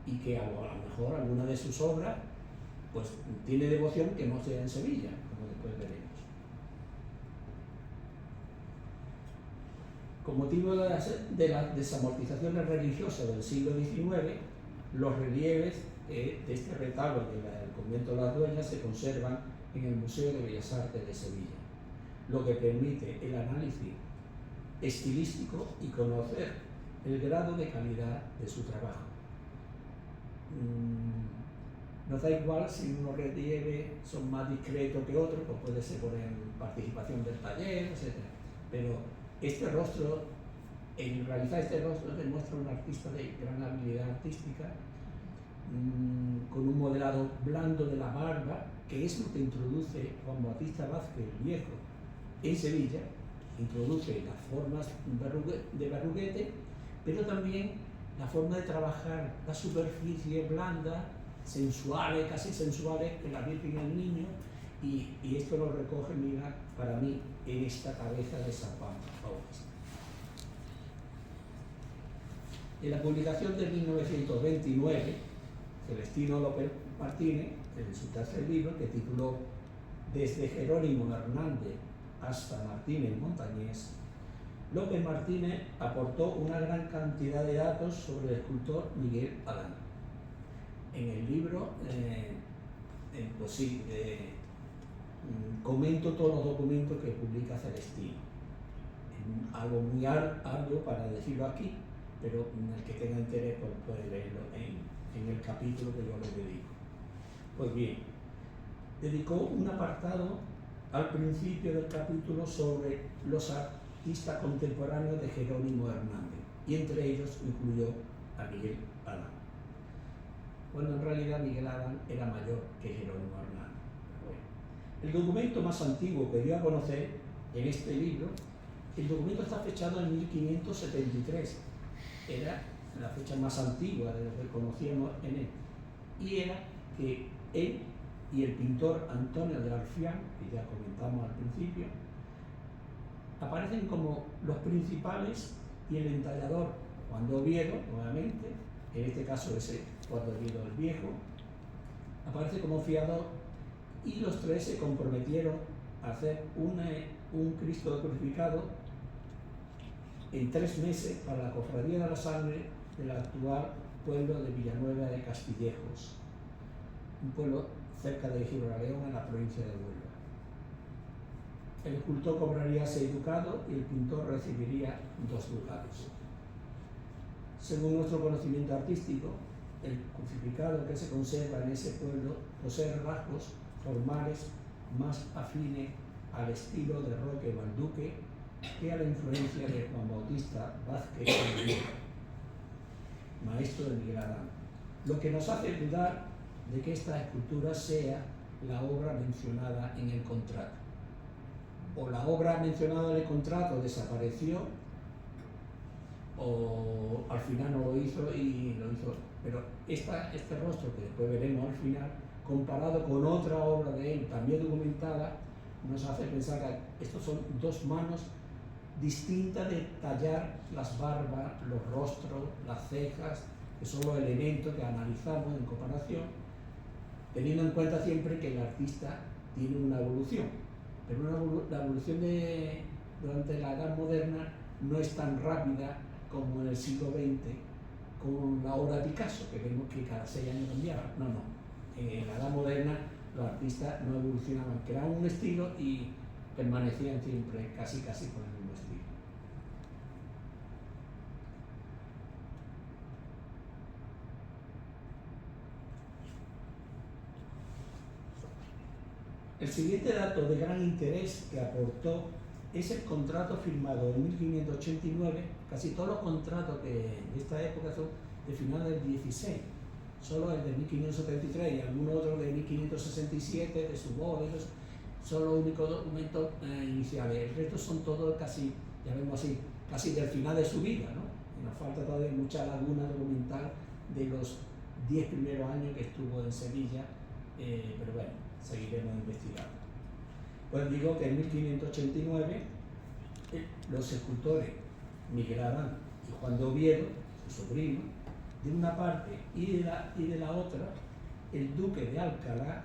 y que a lo mejor alguna de sus obras pues tiene devoción que no sea en Sevilla, como después veremos. Con motivo de las desamortizaciones religiosas del siglo XIX, los relieves de este retablo del convento de las Dueñas se conservan en el Museo de Bellas Artes de Sevilla, lo que permite el análisis estilístico y conocer el grado de calidad de su trabajo. Nos da igual si unos relieves son más discretos que otros, pues puede ser por participación del taller, etc. Pero este rostro, en realizar este rostro, demuestra un artista de gran habilidad artística, con un modelado blando de la barba, que es lo que introduce Juan Bautista Vázquez el Viejo en Sevilla. Introduce las formas de verruguete, pero también la forma de trabajar la superficie blanda, sensuales, casi sensuales, en la Virgen y el Niño, y esto lo recoge, mira, para mí, en esta cabeza de San Juan Bautista. En la publicación de 1929, Celestino López Martínez, en su tercer libro, que tituló Desde Jerónimo Hernández hasta Martínez Montañés, López Martínez aportó una gran cantidad de datos sobre el escultor Miguel Adán. En el libro, comento todos los documentos que publica Celestino. Algo muy arduo para decirlo aquí, pero el que tenga interés puede leerlo en el capítulo que yo le dedico. Pues bien, dedicó un apartado al principio del capítulo sobre los artistas contemporáneos de Jerónimo Hernández, y entre ellos incluyó a Miguel Adán. Bueno, en realidad Miguel Adán era mayor que Jerónimo Hernández. Bueno, el documento más antiguo que dio a conocer en este libro, el documento está fechado en 1573, era la fecha más antigua de lo que conocíamos en él, y era que él y el pintor Antonio de Alfián, que ya comentamos al principio, aparecen como los principales, y el entallador Juan de Oviedo, nuevamente, en este caso ese Juan de Oviedo el Viejo, aparece como fiador, y los tres se comprometieron a hacer un Cristo crucificado en 3 meses para la Cofradía de la Sangre del actual pueblo de Villanueva de Castillejos, un pueblo cerca de Gibraleón, en la provincia de Huelva. El escultor cobraría 6 ducados y el pintor recibiría 2 ducados. Según nuestro conocimiento artístico, el crucificado que se conserva en ese pueblo posee rasgos formales más afines al estilo de Roque Balduque que a la influencia de Juan Bautista Vázquez el Viejo, maestro de Miguel Adán, lo que nos hace dudar de que esta escultura sea la obra mencionada en el contrato. O la obra mencionada en el contrato desapareció, o al final no lo hizo y lo hizo. Pero este rostro, que después veremos al final, comparado con otra obra de él, también documentada, nos hace pensar que estos son 2 manos distintas de tallar las barbas, los rostros, las cejas, que son los elementos que analizamos en comparación, teniendo en cuenta siempre que el artista tiene una evolución, pero la evolución durante la Edad Moderna no es tan rápida como en el siglo XX con la obra de Picasso, que vemos que cada 6 años cambiaba. No. en la edad moderna los artistas no evolucionaban, creaban un estilo y permanecían siempre casi con el mismo estilo. El siguiente dato de gran interés que aportó es el contrato firmado en 1589. Casi todos los contratos de esta época son de final del 16, solo el de 1573 y algunos otros de 1567, de su voz, esos son los únicos documentos iniciales. El resto son todos casi, llamémoslo así, casi del final de su vida, ¿no? Y nos falta todavía mucha laguna documental de los 10 primeros años que estuvo en Sevilla, pero bueno, seguiremos investigando. Pues digo que en 1589 los escultores Miguel Arán y Juan de Oviedo, su sobrino, de una parte y de la otra, el duque de Alcalá,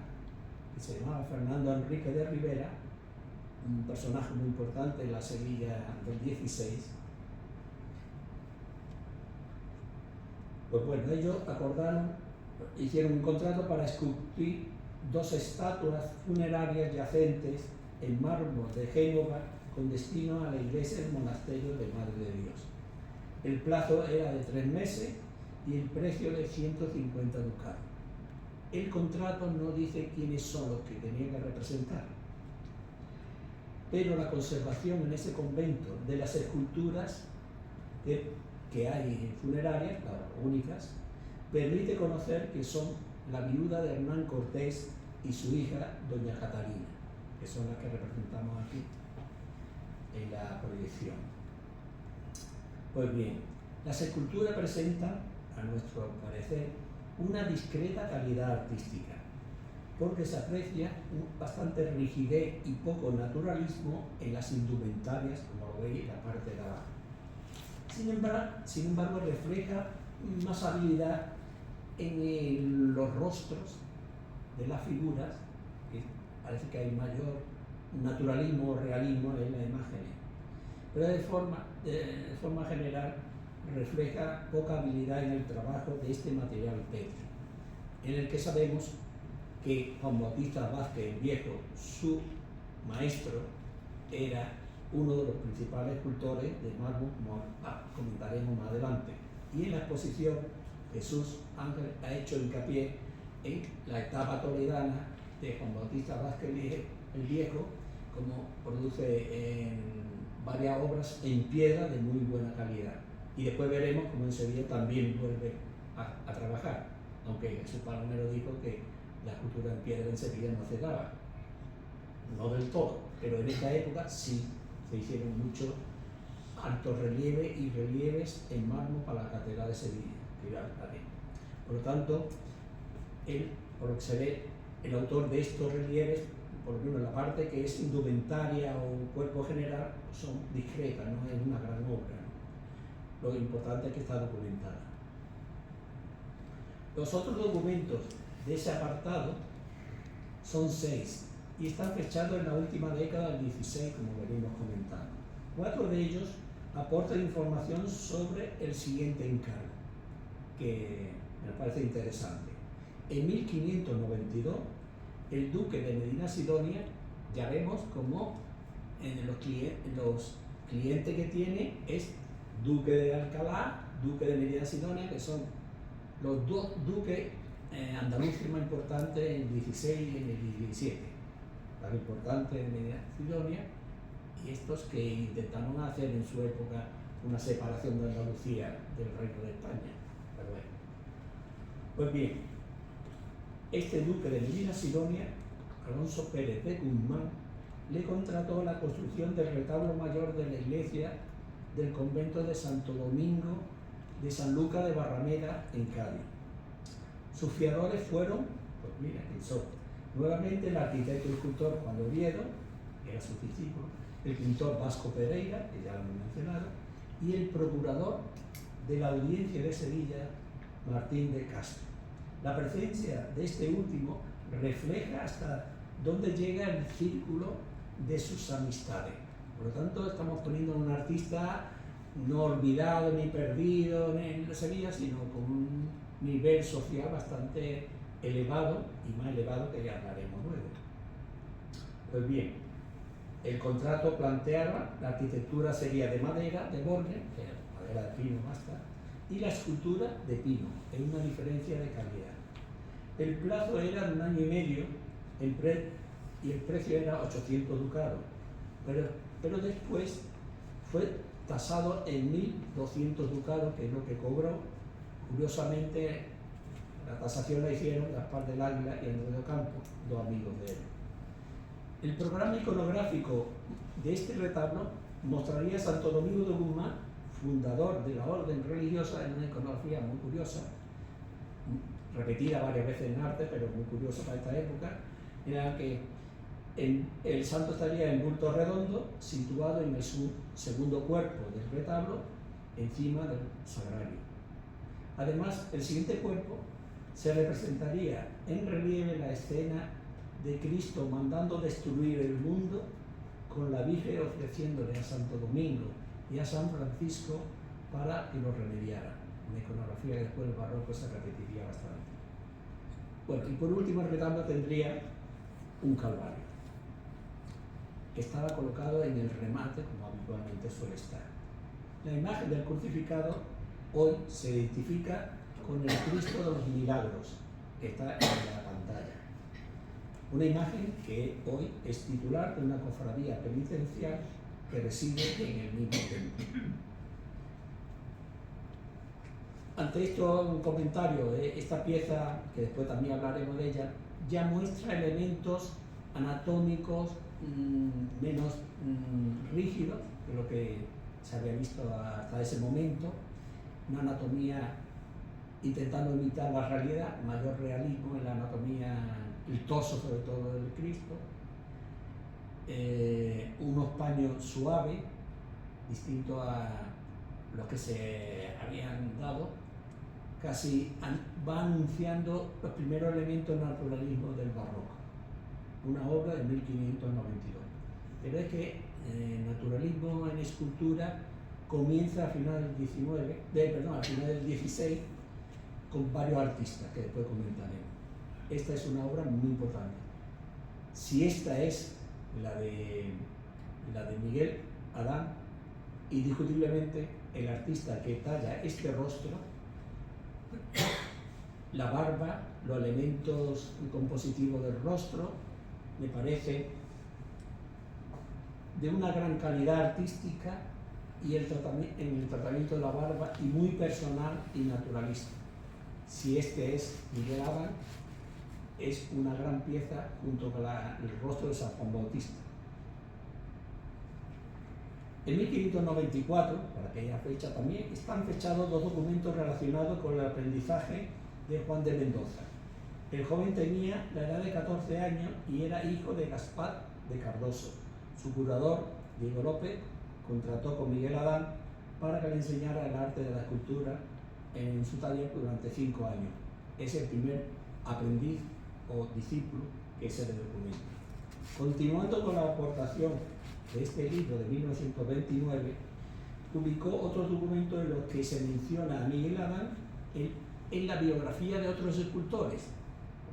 que se llamaba Fernando Enrique de Rivera, un personaje muy importante en la Sevilla del 16. Pues bueno, ellos hicieron un contrato para esculpir 2 estatuas funerarias yacentes en mármol de Génova con destino a la iglesia del monasterio de Madre de Dios. El plazo era de 3 meses y el precio de 150 ducados. El contrato no dice quiénes son los que tenían que representar, pero la conservación en ese convento de las esculturas que hay funerarias, las únicas, permite conocer que son la viuda de Hernán Cortés y su hija, doña Catalina, que son las que representamos aquí en la proyección. Pues bien, las esculturas presentan, a nuestro parecer, una discreta calidad artística, porque se aprecia bastante rigidez y poco naturalismo en las indumentarias, como lo veis en la parte de abajo. Sin embargo, refleja más habilidad en los rostros de las figuras, que parece que hay mayor naturalismo o realismo en las imágenes, pero de forma general refleja poca habilidad en el trabajo de este material pétreo, en el que sabemos que Juan Bautista Vázquez el Viejo, su maestro, era uno de los principales escultores de mármol, como comentaremos más adelante. Y en la exposición Jesús Ángel ha hecho hincapié en la etapa toledana de Juan Bautista Vázquez el Viejo, como produce en varias obras en piedra de muy buena calidad. Y después veremos cómo en Sevilla también vuelve a trabajar, aunque Jesús Palomero dijo que la escultura en piedra en Sevilla no se daba, no del todo, pero en esta época sí se hicieron muchos altos relieves y relieves en mármol para la Catedral de Sevilla, que era la. Por lo tanto, por lo que se ve, el autor de estos relieves, por lo menos la parte que es indumentaria o cuerpo general, son discretas, no es una gran obra, ¿no? Lo importante es que está documentada. Los otros documentos de ese apartado son 6 y están fechados en la última década del 16, como venimos comentando. 4 de ellos aportan información sobre el siguiente encargo, que me parece interesante. En 1592, el duque de Medina Sidonia, ya vemos como en los clientes que tiene es duque de Alcalá, duque de Medina Sidonia, que son los 2 duques andaluces más importantes en el 16 y en el 17, tan importantes de Medina Sidonia, y estos que intentaron hacer en su época una separación de Andalucía del Reino de España. Pero bueno. Pues bien, este duque de Medina Sidonia, Alonso Pérez de Guzmán, le contrató la construcción del retablo mayor de la iglesia del convento de Santo Domingo de San Lucas de Barrameda en Cádiz. Sus fiadores fueron, pues mira, nuevamente el arquitecto y escultor Juan de Oviedo, que era su discípulo, el pintor Vasco Pereira, que ya lo hemos mencionado, y el procurador de la Audiencia de Sevilla, Martín de Castro. La presencia de este último refleja hasta dónde llega el círculo de sus amistades. Por lo tanto, estamos poniendo a un artista no olvidado ni perdido en Sevilla, sino con un nivel social bastante elevado y más elevado que ya hablaremos luego. Pues bien, el contrato planteaba la arquitectura sería de madera, de Borne, que era madera de pino basta, y la escultura de pino, en una diferencia de calidad. El plazo era de 1 año y medio y el precio era 800 ducados, pero después fue tasado en 1.200 ducados, que es lo que cobró. Curiosamente, la tasación la hicieron Gaspar del Águila y Andrés de Ocampo, dos amigos de él. El programa iconográfico de este retablo mostraría a Santo Domingo de Guzmán, fundador de la orden religiosa, en una iconografía muy curiosa, repetida varias veces en arte, pero muy curiosa para esta época, en la que el santo estaría en bulto redondo, situado en el segundo cuerpo del retablo, encima del sagrario. Además, el siguiente cuerpo se representaría en relieve la escena de Cristo mandando destruir el mundo, con la Virgen ofreciéndole a Santo Domingo y a San Francisco para que lo remediara. Una iconografía que después del barroco se repetiría bastante. Bueno, y por último el retablo tendría un calvario, que estaba colocado en el remate, como habitualmente suele estar. La imagen del crucificado hoy se identifica con el Cristo de los Milagros, que está en la pantalla. Una imagen que hoy es titular de una cofradía penitencial que reside en el mismo templo. Ante esto, un comentario. Esta pieza, que después también hablaremos de ella, ya muestra elementos anatómicos menos rígidos que lo que se había visto hasta ese momento. Una anatomía intentando imitar la realidad, mayor realismo en la anatomía, el torso sobre todo del Cristo, unos paños suaves, distinto a los que se habían dado, casi va anunciando los primeros elementos del naturalismo del barroco, una obra de 1592. Pero es que el naturalismo en escultura comienza a final del 16 con varios artistas que después comentaremos. Esta es una obra muy importante. Si esta es la de Miguel Adán, indiscutiblemente el artista que talla este rostro, la barba, los elementos compositivos del rostro, me parece de una gran calidad artística, y en el tratamiento de la barba, y muy personal y naturalista. Si este es Miguel Adán, es una gran pieza junto con el rostro de San Juan Bautista. En 1594, para aquella fecha también, están fechados dos documentos relacionados con el aprendizaje de Juan de Mendoza. El joven tenía la edad de 14 años y era hijo de Gaspar de Cardoso. Su curador, Diego López, contrató con Miguel Adán para que le enseñara el arte de la escultura en su taller durante 5 años. Es el primer aprendiz o discípulo que se le documenta. Continuando con la aportación de este libro de 1929, publicó otros documentos en los que se menciona a Miguel Adán en la biografía de otros escultores.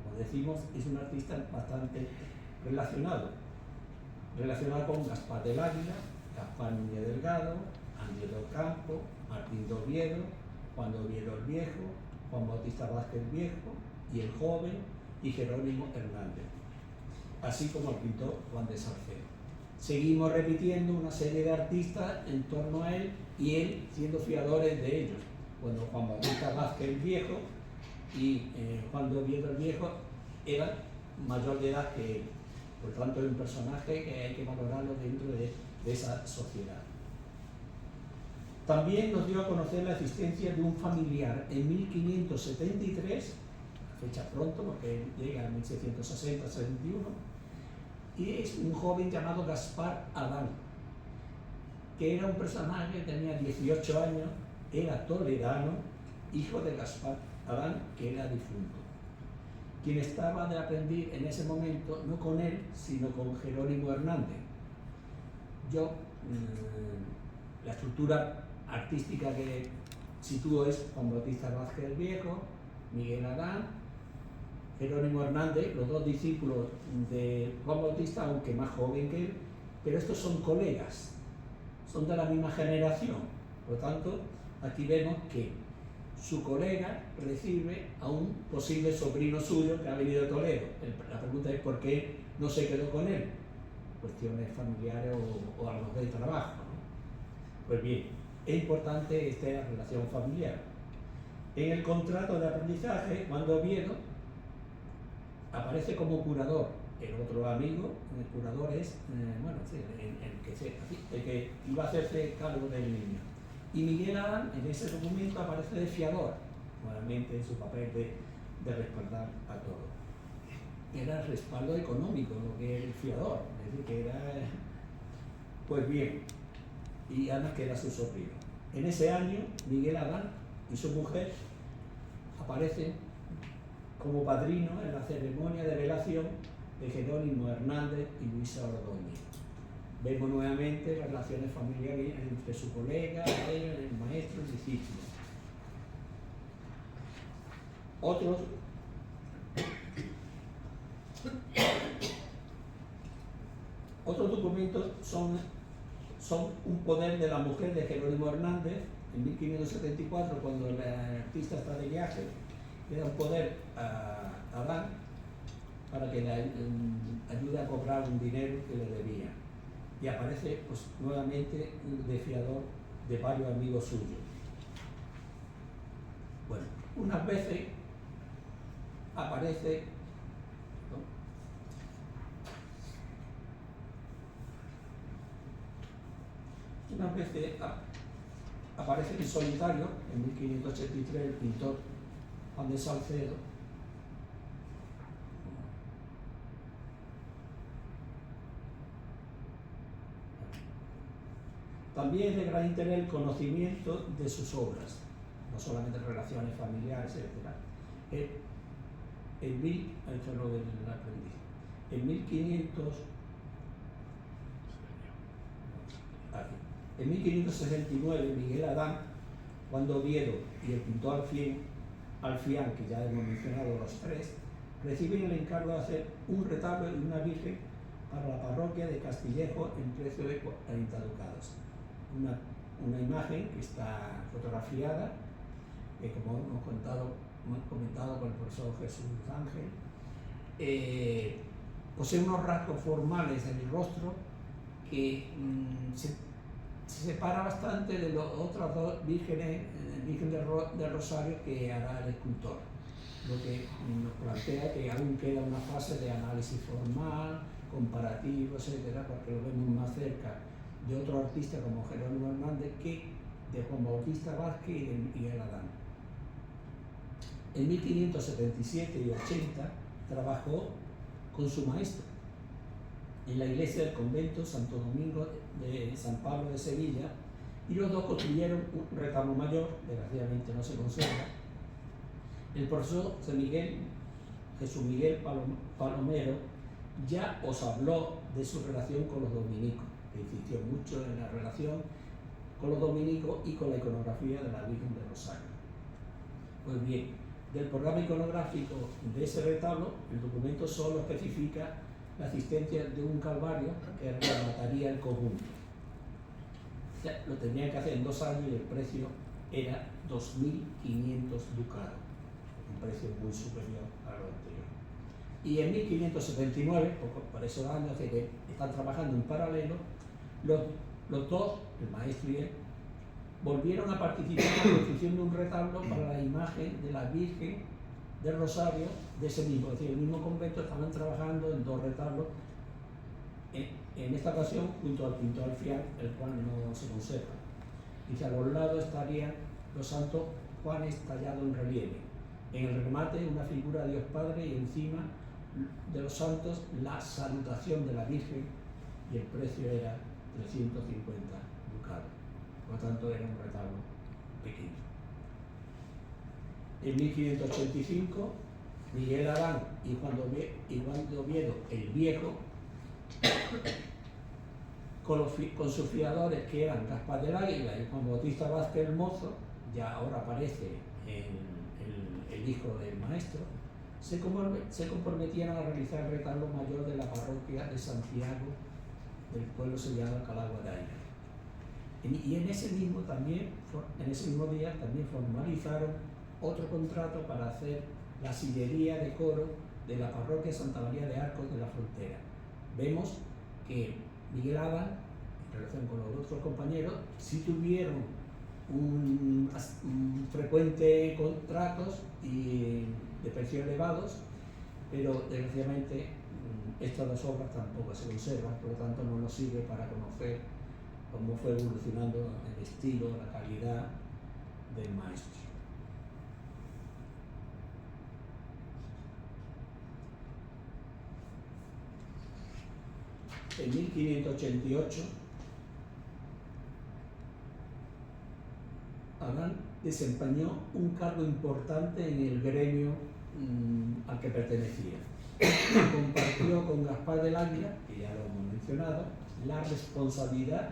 Como decimos, es un artista bastante relacionado con Gaspar del Águila, Gaspar Núñez Delgado, Andrés de Ocampo, Martín de Oviedo, Juan de Oviedo el Viejo, Juan Bautista Vázquez el Viejo y el Joven, y Jerónimo Hernández, así como el pintor Juan de Salcedo. Seguimos repitiendo una serie de artistas en torno a él y él siendo fiadores de ellos. Cuando Juan Bautista Vázquez el Viejo y Juan de Oviedo el Viejo eran mayor de edad que él. Por tanto, es un personaje que hay que valorarlo dentro de esa sociedad. También nos dio a conocer la existencia de un familiar en 1573, fecha pronto porque llega en 1660-61, y es un joven llamado Gaspar Adán, que era un personaje que tenía 18 años, era toledano, hijo de Gaspar Adán, que era difunto, quien estaba de aprendiz en ese momento, no con él, sino con Jerónimo Hernández. La estructura artística que sitúo es Juan Bautista Vázquez el Viejo, Miguel Adán, Jerónimo Hernández, los dos discípulos de Juan Bautista, aunque más joven que él, pero estos son colegas, son de la misma generación. Por lo tanto, aquí vemos que su colega recibe a un posible sobrino suyo que ha venido de Toledo. La pregunta es por qué no se quedó con él. Cuestiones familiares o a lo mejor de trabajo, ¿no? Pues bien, es importante esta relación familiar. En el contrato de aprendizaje, Juan de Oviedo aparece como curador. El otro amigo, el curador es, el que iba a hacerse cargo del niño. Y Miguel Adán en ese documento aparece de fiador, nuevamente en su papel de respaldar a todos. Era el respaldo económico, lo que es el fiador, es decir, que era, pues bien, y además que era su sobrino. En ese año, Miguel Adán y su mujer aparecen como padrinos en la ceremonia de velación de Jerónimo Hernández y Luisa Ordóñez. Vemos nuevamente las relaciones familiares entre su colega, el maestro y el discípulo. Otros documentos son un poder de la mujer de Jerónimo Hernández en 1574, cuando el artista está de viaje, le da un poder a Adán para que le ayude a cobrar un dinero que le debía. Y aparece pues, nuevamente de fiador de varios amigos suyos. Bueno, unas veces aparece, aparece en solitario, en 1583, el pintor Juan de Salcedo. También es de gran interés el conocimiento de sus obras, no solamente relaciones familiares, etc. En 1569, Miguel Adán, Juan de Oviedo y el pintor Alfián, que ya hemos mencionado los tres, reciben el encargo de hacer un retablo de una virgen para la parroquia de Castillejo en precio de 40 ducados. Una imagen que está fotografiada, que como hemos comentado con el profesor Jesús Ángel, posee unos rasgos formales en el rostro que se separa bastante de las otras dos vírgenes, Virgen del Rosario, que hará el escultor. Lo que nos plantea que aún queda una fase de análisis formal, comparativo, etcétera, porque lo vemos más cerca de otro artista como Jerónimo Hernández que de Juan Bautista Vázquez y de Miguel Adán. En 1577 y 80 trabajó con su maestro en la iglesia del convento Santo Domingo de San Pablo de Sevilla, y los dos construyeron un retablo mayor, desgraciadamente no se conserva. El profesor Jesús Miguel Palomero ya os habló de su relación con los dominicos, que insistió mucho en la relación con los dominicos y con la iconografía de la Virgen del Rosario. Pues bien, del programa iconográfico de ese retablo, el documento solo especifica la existencia de un calvario que remataría el conjunto. O sea, lo tenían que hacer en 2 años y el precio era 2.500 ducados, un precio muy superior a lo anterior. Y en 1579, por esos años, así que están trabajando en paralelo, los dos, el maestro y él, volvieron a participar en la construcción de un retablo para la imagen de la Virgen del Rosario de ese mismo, es decir, el mismo convento. Estaban trabajando en 2 retablos, en esta ocasión junto al pintor Alfián, el cual no se conserva. Dice, a los lados estarían los santos Juanes tallados en relieve. En el remate una figura de Dios Padre y encima de los santos la salutación de la Virgen, y el precio era 350 ducados. Por lo tanto, era un retablo pequeño. En 1585, Miguel Adán y Juan de Oviedo el Viejo, con sus fiadores que eran Gaspar del Águila y Juan Bautista Vázquez el Mozo, ya ahora aparece el hijo del maestro, se comprometieron a realizar el retablo mayor de la parroquia de Santiago del pueblo sellado Alcalá de Guadaira. Y en ese mismo día también formalizaron otro contrato para hacer la sillería de coro de la parroquia Santa María de Arcos de la Frontera. Vemos que Miguel Adam, en relación con los otros compañeros, sí tuvieron un frecuente contratos y de precios elevados, pero desgraciadamente estas dos obras tampoco se conservan, por lo tanto no nos sirve para conocer cómo fue evolucionando el estilo, la calidad del maestro. En 1588, Adán desempeñó un cargo importante en el gremio al que pertenecía. Compartió con Gaspar del Águila, que ya lo hemos mencionado, la responsabilidad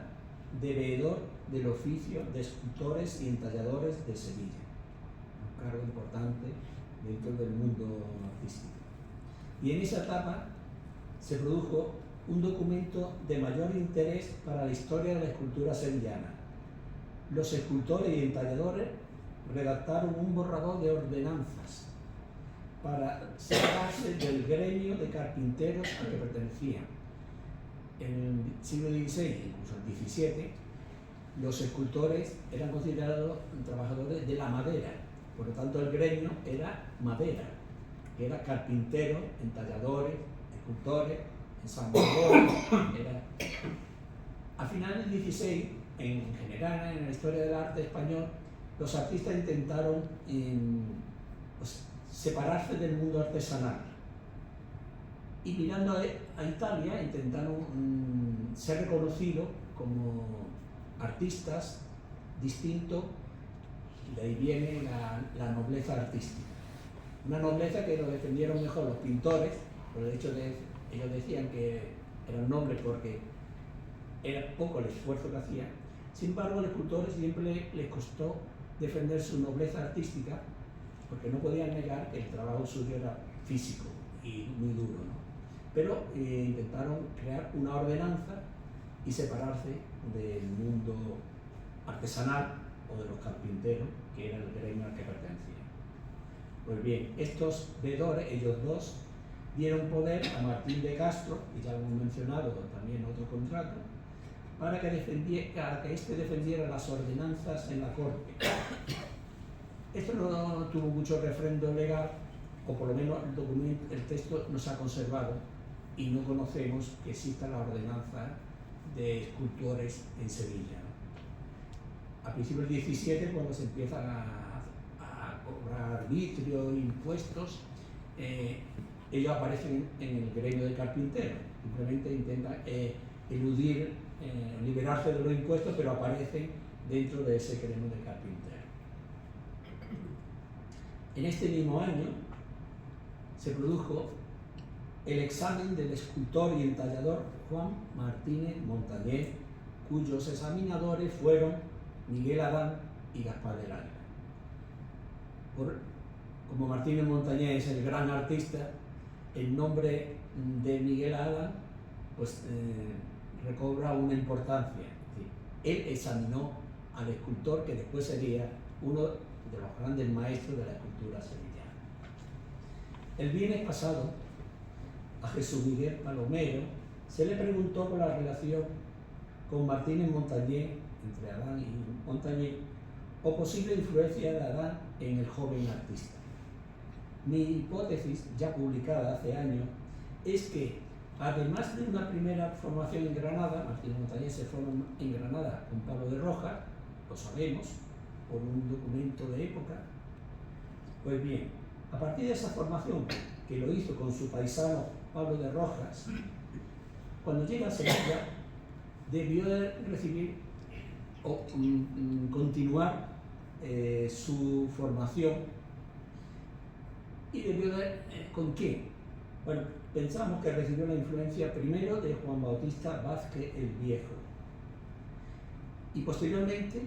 de veedor del oficio de escultores y entalladores de Sevilla. Un cargo importante dentro del mundo artístico. Y en esa etapa se produjo un documento de mayor interés para la historia de la escultura sevillana. Los escultores y entalladores redactaron un borrador de ordenanzas para separarse del gremio de carpinteros al que pertenecían. En el siglo XVI, incluso el XVII, los escultores eran considerados trabajadores de la madera, por lo tanto el gremio era madera, que era carpinteros, entalladores, escultores, ensambladores. A finales del XVI, en general en la historia del arte español, los artistas intentaron separarse del mundo artesanal y mirando a Italia intentaron ser reconocidos como artistas distintos, y de ahí viene la nobleza artística. Una nobleza que lo defendieron mejor los pintores, por el hecho de ellos decían que eran nobles porque era poco el esfuerzo que hacían. Sin embargo, a los escultores siempre les costó defender su nobleza artística, porque no podían negar que el trabajo suyo era físico y muy duro, ¿no? Pero intentaron crear una ordenanza y separarse del mundo artesanal o de los carpinteros, que era el gremio al que pertenecían. Pues bien, estos veedores, ellos dos, dieron poder a Martín de Castro, y ya lo hemos mencionado también otro contrato, para que éste defendiera las ordenanzas en la corte. Esto no tuvo mucho refrendo legal, o por lo menos el texto no se ha conservado y no conocemos que exista la ordenanza de escultores en Sevilla. A principios del XVII, cuando se empiezan a cobrar arbitrio e impuestos, ellos aparecen en el gremio de carpinteros. Simplemente intentan eludir, liberarse de los impuestos, pero aparecen dentro de ese gremio de carpinteros. En este mismo año se produjo el examen del escultor y entallador Juan Martínez Montañés, cuyos examinadores fueron Miguel Adán y Gaspar del Águila. Como Martínez Montañés es el gran artista, el nombre de Miguel Adán pues, recobra una importancia. Él examinó al escultor que después sería uno de los grandes maestros de la escultura sevillana. El viernes pasado, a Jesús Miguel Palomero se le preguntó por la relación con Martínez Montañés, entre Adán y Montañés, o posible influencia de Adán en el joven artista. Mi hipótesis, ya publicada hace años, es que, además de una primera formación en Granada, Martínez Montañés se formó en Granada con Pablo de Rojas, lo sabemos, por un documento de época. Pues bien, a partir de esa formación, que lo hizo con su paisano Pablo de Rojas, cuando llega a Sevilla, debió de recibir o continuar su formación. ¿Y debió de con quién? Bueno, pensamos que recibió la influencia primero de Juan Bautista Vázquez el Viejo y posteriormente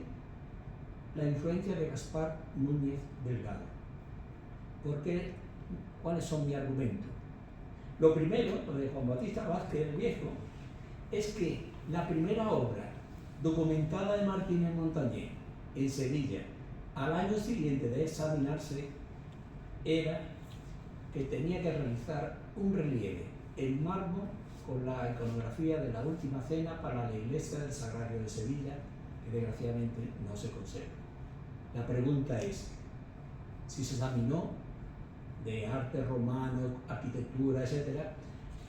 la influencia de Gaspar Núñez Delgado. ¿Por qué ¿Cuáles son mis argumentos? Lo primero, lo de Juan Bautista Vázquez el Viejo, es que la primera obra documentada de Martínez Montañés en Sevilla al año siguiente de examinarse era que tenía que realizar un relieve en mármol con la iconografía de la Última Cena para la iglesia del Sagrario de Sevilla, que desgraciadamente no se conserva. La pregunta es, si se examinó de arte romano, arquitectura, etc.,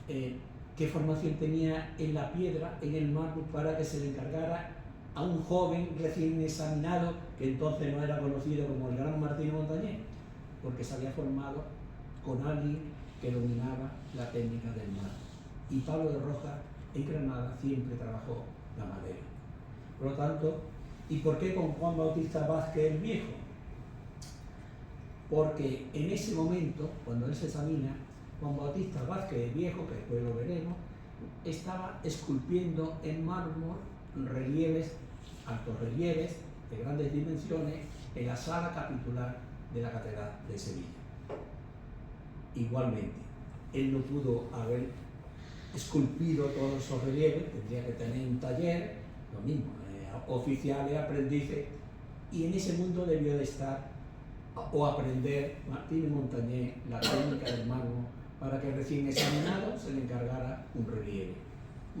qué formación tenía en la piedra, en el mármol, para que se le encargara a un joven recién examinado, que entonces no era conocido como el gran Martín Montañés, porque se había formado con alguien que dominaba la técnica del mármol. Y Pablo de Rojas en Granada siempre trabajó la madera. Por lo tanto, ¿y por qué con Juan Bautista Vázquez el Viejo? Porque en ese momento, cuando él se examina, Juan Bautista Vázquez el Viejo, que después lo veremos, estaba esculpiendo en mármol relieves, altos relieves de grandes dimensiones en la sala capitular de la Catedral de Sevilla. Igualmente, él no pudo haber esculpido todos esos relieves, tendría que tener un taller, lo mismo, oficiales, aprendices, y en ese mundo debió de estar o aprender Martínez Montañés la técnica del mármol para que recién examinado se le encargara un relieve.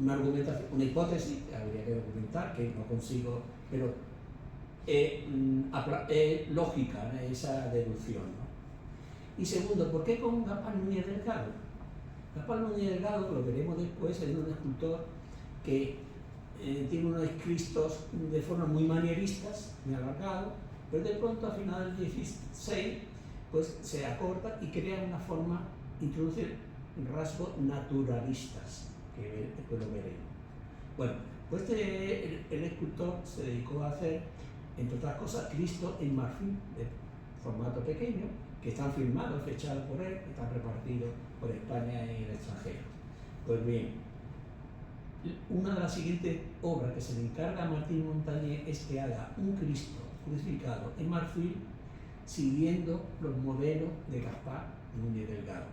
Una argumentación, una hipótesis, habría que documentar, que no consigo, pero es lógica, ¿no?, esa deducción, ¿no? Y segundo, ¿por qué con Gaspar Núñez Delgado? Gaspar Núñez Delgado, lo veremos después, es un escultor que tiene unos cristos de forma muy manieristas, muy alargados, pero de pronto a finales del 16 pues se acorta y crea una forma, introduce rasgos naturalistas, que después lo veremos. Bueno, pues el escultor se dedicó a hacer, entre otras cosas, Cristo en marfil, de formato pequeño, que están firmados, fechados por él, que están repartidos por España y el extranjero. Pues bien, una de las siguientes obras que se le encarga a Martín Montañés es que haga un Cristo crucificado en marfil siguiendo los modelos de Gaspar Núñez Delgado.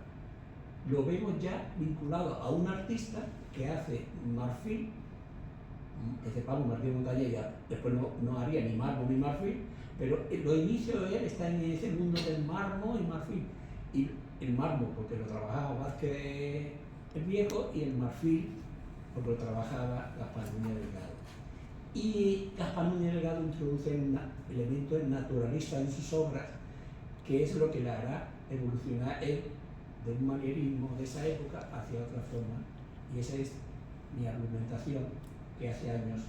Lo vemos ya vinculado a un artista que hace marfil, este Pablo Martín Montañés ya después no haría ni mármol ni marfil, pero los inicios de él están en ese mundo del mármol y marfil. Y el mármol porque lo trabajaba Vázquez el Viejo, y el marfil porque lo trabajaba Gaspar Núñez Delgado. Y Gaspar Núñez Delgado introduce elementos naturalistas en sus obras, que es lo que le hará evolucionar él de un manierismo de esa época hacia otra forma, y esa es mi argumentación que hace años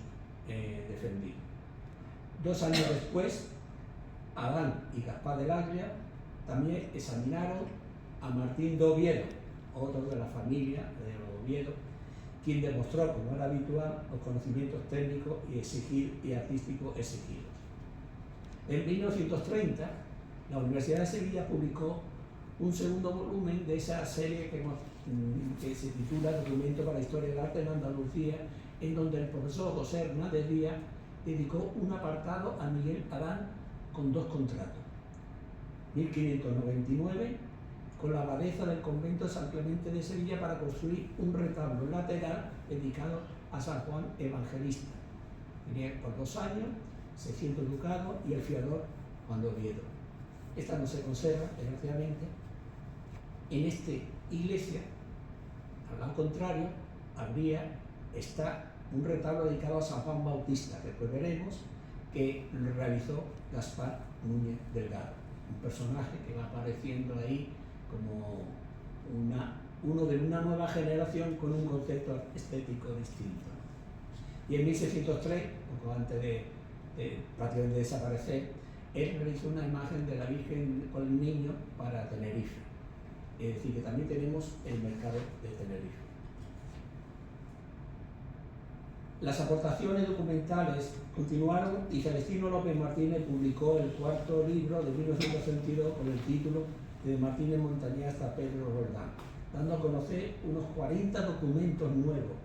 defendí. 2 años después, Adán y Gaspar del Agria también examinaron a Martín de Oviedo, otro de la familia de Oviedo, quien demostró, como era habitual, los conocimientos técnicos y artísticos exigidos. En 1930, la Universidad de Sevilla publicó un segundo volumen de esa serie que se titula Documento para la Historia del Arte en Andalucía, en donde el profesor José Hernández Díaz dedicó un apartado a Miguel Adán con 2 contratos. 1599, con la abadesa del convento de San Clemente de Sevilla para construir un retablo lateral dedicado a San Juan Evangelista. Tenía por 2 años, 600 ducados, y el fiador Juan de Oviedo. Esta no se conserva, desgraciadamente. En esta iglesia, al lado contrario, está un retablo dedicado a San Juan Bautista, que después veremos, que lo realizó Gaspar Núñez Delgado, un personaje que va apareciendo ahí como uno de una nueva generación con un concepto estético distinto. Y en 1603, poco antes de prácticamente desaparecer, él realizó una imagen de la Virgen con el Niño para Tenerife. Es decir, que también tenemos el mercado de Tenerife. Las aportaciones documentales continuaron y Celestino López Martínez publicó el 4º libro de 1962 con el título de Martínez Montañés hasta Pedro Roldán, dando a conocer unos 40 documentos nuevos: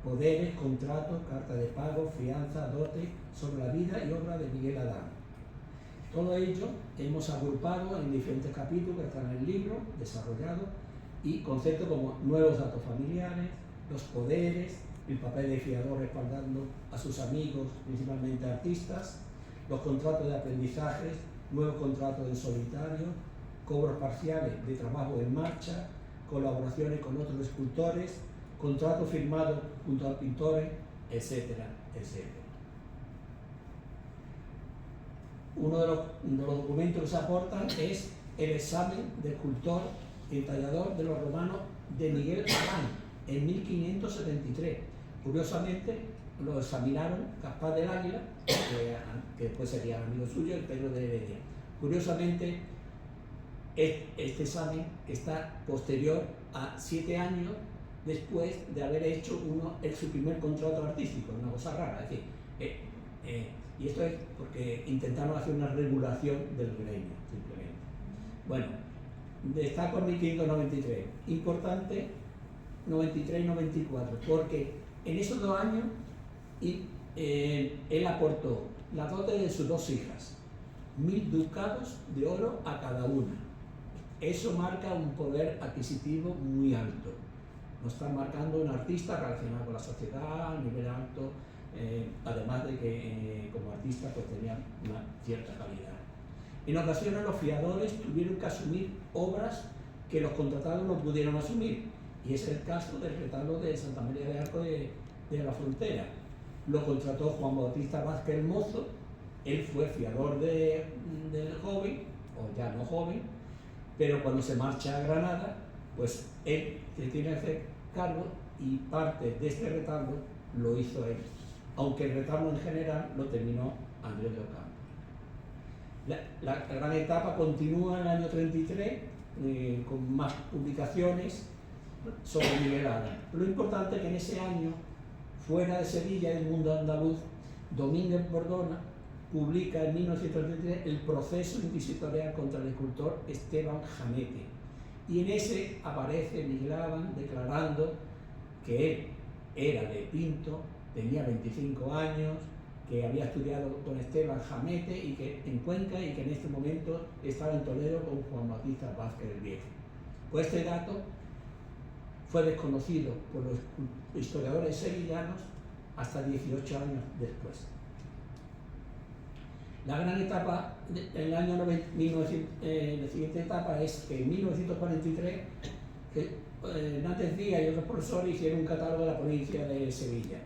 poderes, contratos, cartas de pago, fianza, dote, sobre la vida y obra de Miguel Adán. Todo ello hemos agrupado en diferentes capítulos que están en el libro, desarrollados, y conceptos como nuevos datos familiares, los poderes, el papel de fiador respaldando a sus amigos, principalmente artistas, los contratos de aprendizajes, nuevos contratos en solitario, cobros parciales de trabajo en marcha, colaboraciones con otros escultores, contratos firmados junto a pintores, etcétera, etcétera. Uno de los documentos que se aportan es el examen de escultor y tallador de los romanos de Miguel Adán en 1573. Curiosamente, lo examinaron Gaspar del Águila, que después sería amigo suyo, y Pedro de Heredia. Curiosamente, este examen está posterior a 7 años después de haber hecho su primer contrato artístico, una cosa rara. Es decir, y esto es porque intentaron hacer una regulación del gremio, simplemente. Bueno, destaco en 1593. Importante, 93 y 94, porque en esos 2 años él aportó la dote de sus 2 hijas, 1000 ducados de oro a cada una. Eso marca un poder adquisitivo muy alto. Nos está marcando un artista relacionado con la sociedad a nivel alto, además de que como artista pues tenía una cierta calidad. En ocasiones los fiadores tuvieron que asumir obras que los contratados no pudieron asumir, y es el caso del retablo de Santa María de Arco de la Frontera. Lo contrató Juan Bautista Vázquez el Mozo, él fue fiador del joven, o ya no joven, pero cuando se marcha a Granada, pues él se tiene que hacer cargo, y parte de este retablo lo hizo él, aunque el retablo en general lo terminó Andrés de Ocampo. La gran etapa continúa en el año 33 con más publicaciones sobre Miguel Adán. Lo importante es que en ese año, fuera de Sevilla y del mundo andaluz, Domínguez Bordona publica en 1933 el proceso inquisitorial contra el escultor Esteban Jamete, y en ese aparece Miguel Adán declarando que él era de Pinto, tenía 25 años, que había estudiado con Esteban Jamete y que en Cuenca, y que en este momento estaba en Toledo con Juan Bautista Vázquez el Viejo. Pues este dato fue desconocido por los historiadores sevillanos hasta 18 años después. La gran etapa, el año 1900, la siguiente etapa es que en 1943 Hernández Díaz y otros profesores hicieron un catálogo de la provincia de Sevilla,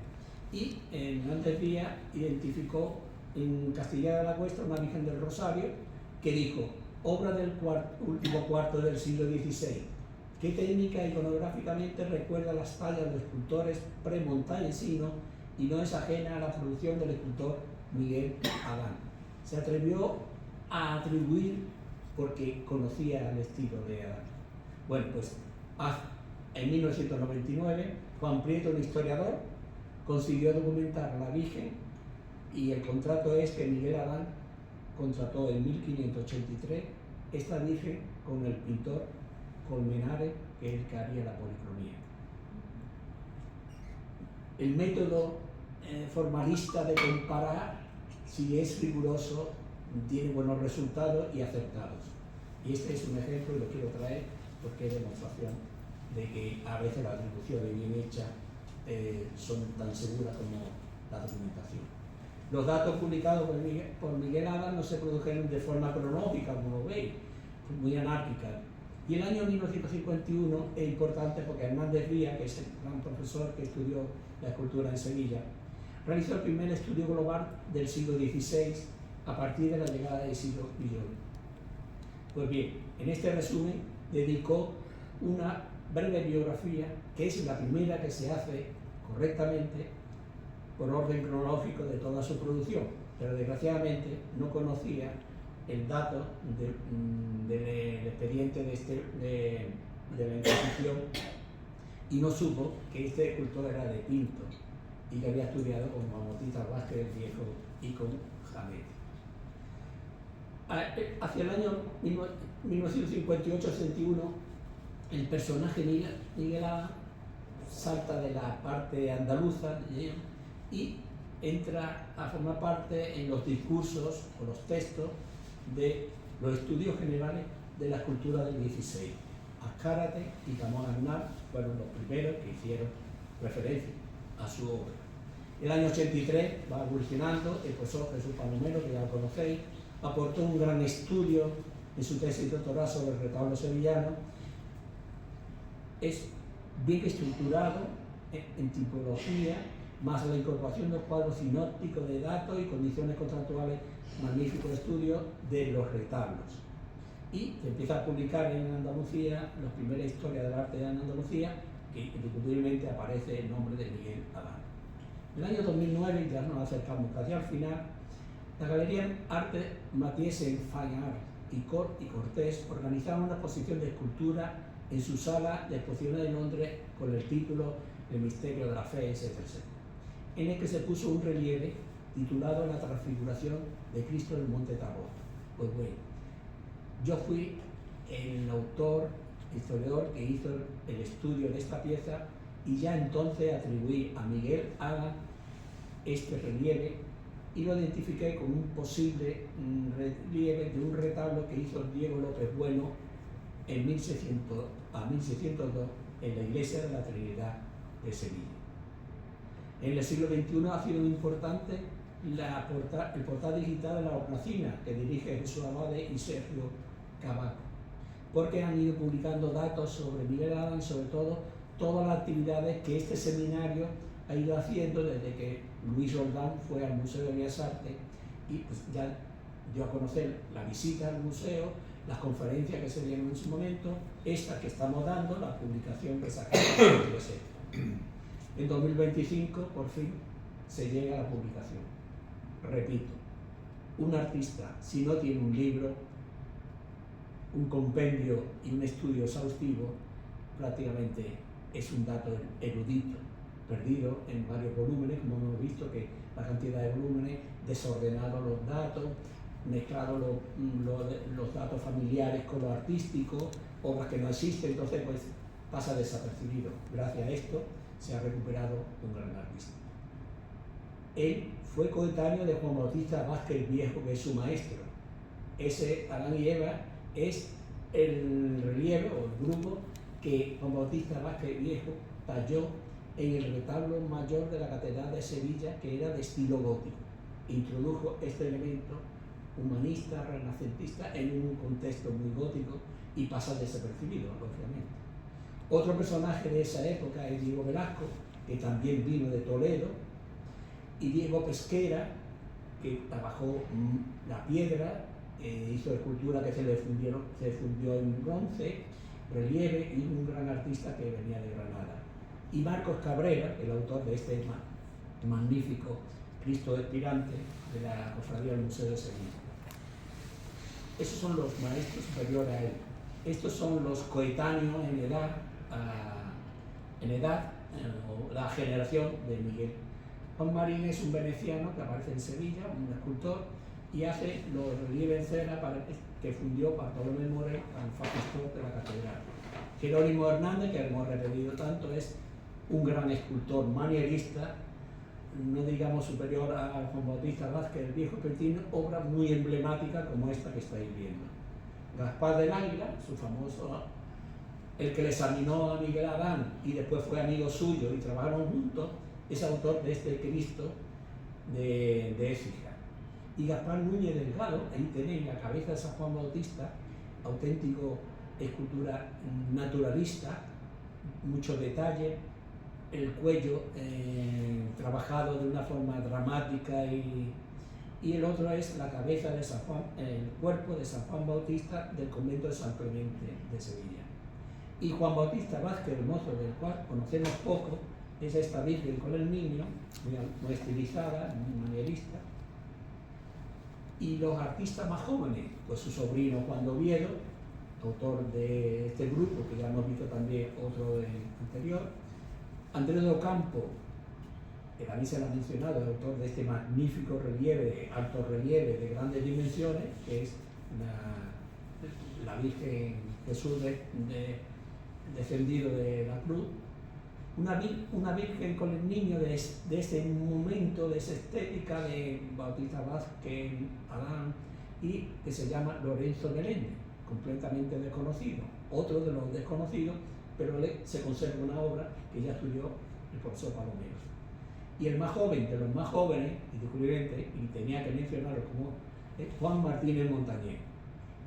y Hernández Díaz identificó en Castilla de la Cuesta una Virgen del Rosario que dijo: obra del último cuarto del siglo XVI, que técnica e iconográficamente recuerda las tallas de los escultores premontañesinos y no es ajena a la producción del escultor Miguel Adán. Se atrevió a atribuir porque conocía el estilo de Adán. Bueno, pues en 1999, Juan Prieto, un historiador, consiguió documentar a la Virgen, y el contrato es que Miguel Adán contrató en 1583 esta Virgen con el pintor Colmenares, que es el que haría la policromía. El método formalista de comparar, si es riguroso, tiene buenos resultados y acertados. Y este es un ejemplo, y lo quiero traer porque es demostración de que a veces las atribuciones bien hechas son tan seguras como la documentación. Los datos publicados por Miguel Adán no se produjeron de forma cronológica, como lo veis, muy anárquica. Y el año 1951 es importante porque Hernández Díaz, que es el gran profesor que estudió la escultura en Sevilla, realizó el primer estudio global del siglo XVI a partir de la llegada de Isidro Villol. Pues bien, en este resumen dedicó una breve biografía, que es la primera que se hace correctamente por orden cronológico de toda su producción, pero desgraciadamente no conocía el dato del expediente de la Inquisición, y no supo que este escultor era de Pinto y que había estudiado con Juan Bautista Vázquez el Viejo y con Jamete. Hacia el año 1958-61, el personaje Miguel Adán salta de la parte andaluza y entra a formar parte en los discursos o los textos de los estudios generales de la escultura del 16. Azcárate y Ramón Aznar fueron los primeros que hicieron referencia a su obra. El año 83 va evolucionando, el profesor Jesús Palomero, que ya lo conocéis, aportó un gran estudio en su tesis doctoral sobre el retablo sevillano. Es bien estructurado en tipología, más la incorporación de los cuadros sinópticos de datos y condiciones contractuales, magnífico estudio de los retablos. Y se empieza a publicar en Andalucía la primera historia del arte en Andalucía, que indiscutiblemente aparece el nombre de Miguel Adán. En el año 2009, ya nos acercamos casi al final, la Galería Arte Mathies en Fine Art y Cortés organizaron una exposición de escultura en su sala de exposiciones de Londres con el título El misterio de la fe, etc., en el que se puso un relieve titulado La transfiguración de Cristo en el Monte Tabor. Pues bueno, yo fui el autor, historiador, que hizo el estudio de esta pieza y ya entonces atribuí a Miguel Adán este relieve y lo identifiqué como un posible relieve de un retablo que hizo Diego López Bueno en 1602 en la iglesia de la Trinidad de Sevilla. En el siglo XXI ha sido muy importante el portal digital de la Hornacina, que dirige Jesús Abade y Sergio Cavaco, porque han ido publicando datos sobre Miguel Adán y sobre todo todas las actividades que este seminario ha ido haciendo desde que Luis Roldán fue al Museo de Bellas Artes y pues ya dio a conocer la visita al museo, las conferencias que se dieron en su momento, esta que estamos dando, la publicación que sacamos, etc. En 2025, por fin, se llega a la publicación. Repito, un artista, si no tiene un libro, un compendio y un estudio exhaustivo, prácticamente es un dato erudito, perdido en varios volúmenes, como hemos visto que la cantidad de volúmenes, desordenados los datos, mezclados los datos familiares con lo artístico, obras que no existen, entonces pues pasa desapercibido. Gracias a esto se ha recuperado un gran artista. Él fue coetáneo de Juan Bautista Vázquez Viejo, que es su maestro. Ese Adán y Eva es el relieve o el grupo que Juan Bautista Vázquez Viejo talló en el retablo mayor de la Catedral de Sevilla, que era de estilo gótico. Introdujo este elemento humanista, renacentista, en un contexto muy gótico y pasa desapercibido, lógicamente. Otro personaje de esa época es Diego Velasco, que también vino de Toledo, y Diego Pesquera, que trabajó la piedra, hizo escultura que se fundió en bronce, relieve, y un gran artista que venía de Granada. Y Marcos Cabrera, el autor de este magnífico Cristo Expirante de la Cofradía del Museo de Sevilla. Esos son los maestros superiores a él. Estos son los coetáneos en edad, o la generación de Miguel. Juan Marín es un veneciano que aparece en Sevilla, un escultor, y hace los relieves en cera que fundió Bartolomé Morel al fachistor de la catedral. Jerónimo Hernández, que hemos repetido tanto, es un gran escultor manierista, no digamos superior a Juan Bautista Vázquez el Viejo, pero tiene obras muy emblemáticas como esta que estáis viendo. Gaspar del Águila, su famoso, el que le examinó a Miguel Adán y después fue amigo suyo y trabajaron juntos, es autor de este Cristo de Écija. Y Gaspar Núñez Delgado, ahí tenéis la cabeza de San Juan Bautista, auténtico escultura naturalista, mucho detalle, el cuello trabajado de una forma dramática y el otro es la cabeza de San Juan, el cuerpo de San Juan Bautista del convento de San Clemente de Sevilla. Y Juan Bautista Vázquez, el mozo del cual conocemos poco, es esta Virgen con el niño, muy estilizada, muy manierista. Y los artistas más jóvenes, pues su sobrino Juan de Oviedo, autor de este grupo, que ya hemos visto también otro anterior, Andrés de Ocampo, que también se lo ha mencionado, el autor de este magnífico relieve, alto relieve de grandes dimensiones, que es la Virgen Jesús descendido de la cruz, una Virgen con el niño de ese momento, de esa estética de Bautista Vázquez, Adán, y que se llama Lorenzo Meléndez, completamente desconocido, otro de los desconocidos, pero se conserva una obra que ya estudió el profesor Palomero. Y el más joven de los más jóvenes, indiscutiblemente, y tenía que mencionarlo como Juan Martínez Montañés.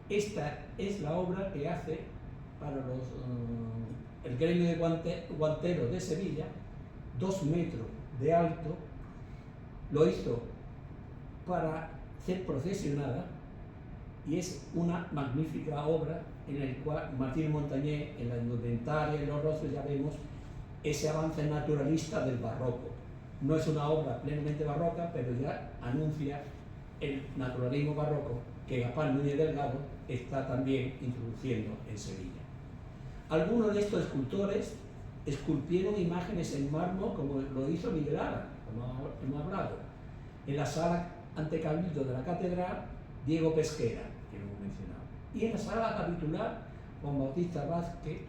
Esta es la obra que hace para el gremio de guanteros de Sevilla, 2 metros de alto, lo hizo para ser procesionada y es una magnífica obra en la cual Martínez Montañés, en la indumentaria y los rostros, ya vemos ese avance naturalista del barroco. No es una obra plenamente barroca, pero ya anuncia el naturalismo barroco que Gaspar Núñez Delgado está también introduciendo en Sevilla. Algunos de estos escultores esculpieron imágenes en mármol, como lo hizo Miguel Ara, como hemos hablado. En la sala ante Cabildo de la Catedral, Diego Pesquera, que lo hemos mencionado. Y en la sala capitular, Juan Bautista Vázquez,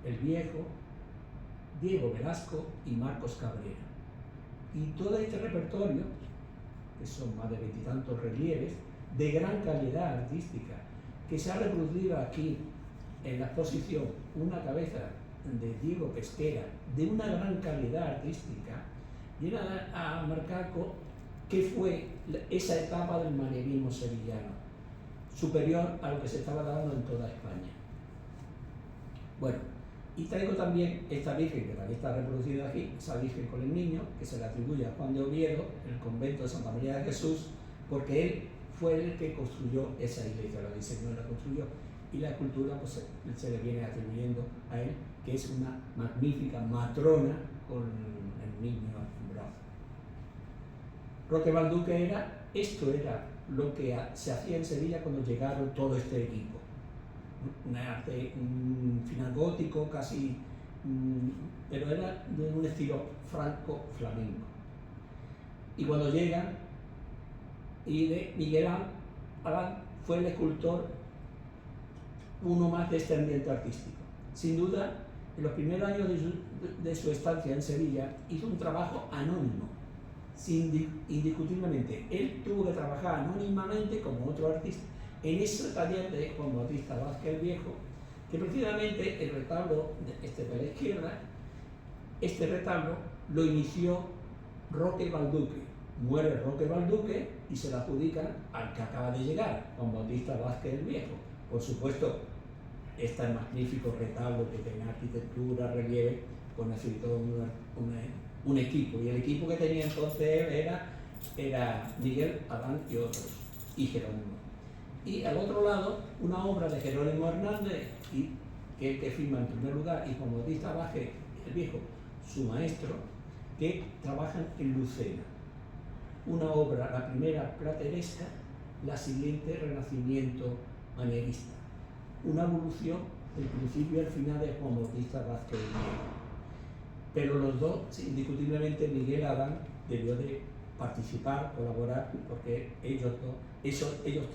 el Viejo, Diego Velasco y Marcos Cabrera. Y todo este repertorio, que son más de 20 y tantos relieves, de gran calidad artística, que se ha reproducido aquí en la exposición, una cabeza de Diego Pesquera, de una gran calidad artística, viene a marcar qué fue esa etapa del manierismo sevillano, superior a lo que se estaba dando en toda España. Bueno, y traigo también esta Virgen, que también está reproducida aquí, esa Virgen con el Niño, que se le atribuye a Juan de Oviedo, el convento de Santa María de Jesús, porque él fue el que construyó esa iglesia, la diseñó y la construyó, y la escultura pues, se le viene atribuyendo a él, que es una magnífica matrona con el niño en brazos. Roque Balduque esto era lo que se hacía en Sevilla cuando llegaron todo este equipo. Un arte final gótico, casi, pero era de un estilo franco-flamenco. Y cuando llegan, y de Miguel Adán fue el escultor, uno más de este ambiente artístico. Sin duda, en los primeros años de su estancia en Sevilla, hizo un trabajo anónimo, indiscutiblemente. Él tuvo que trabajar anónimamente como otro artista en ese taller de Juan Bautista Vázquez el Viejo, que precisamente el retablo de la izquierda, este retablo lo inició Roque Balduque. Muere Roque Balduque y se lo adjudican al que acaba de llegar, Juan Bautista Vázquez el Viejo. Por supuesto, este magnífico retablo que tenía arquitectura, relieve, pues necesitó un equipo, y el equipo que tenía entonces era Miguel Adán y otros, y Jerónimo. Y al otro lado, una obra de Jerónimo Hernández, que firma en primer lugar, y Juan Bautista Vázquez el Viejo, su maestro, que trabajan en Lucena. Una obra, la primera plateresca, la siguiente Renacimiento manierista. Una evolución del principio al final de Juan Bautista Vázquez el Viejo. Pero los dos, indiscutiblemente, Miguel Adán debió de participar, colaborar, porque ellos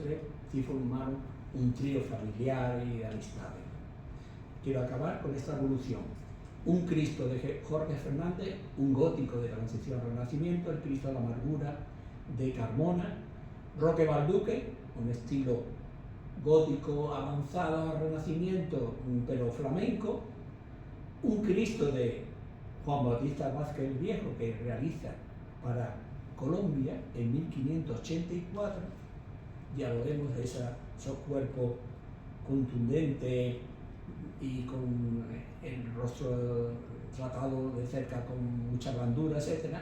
tres sí formaron un trío familiar y de amistades. Quiero acabar con esta evolución. Un Cristo de Jorge Fernández, un gótico de transición al Renacimiento, el Cristo de la Amargura de Carmona, Roque Balduque, un estilo gótico avanzado al Renacimiento, pero flamenco, un Cristo de Juan Bautista Vázquez el Viejo, que realiza para Colombia en 1584, ya lo vemos, esos cuerpos contundentes y con el rostro tratado de cerca con mucha blandura, etc.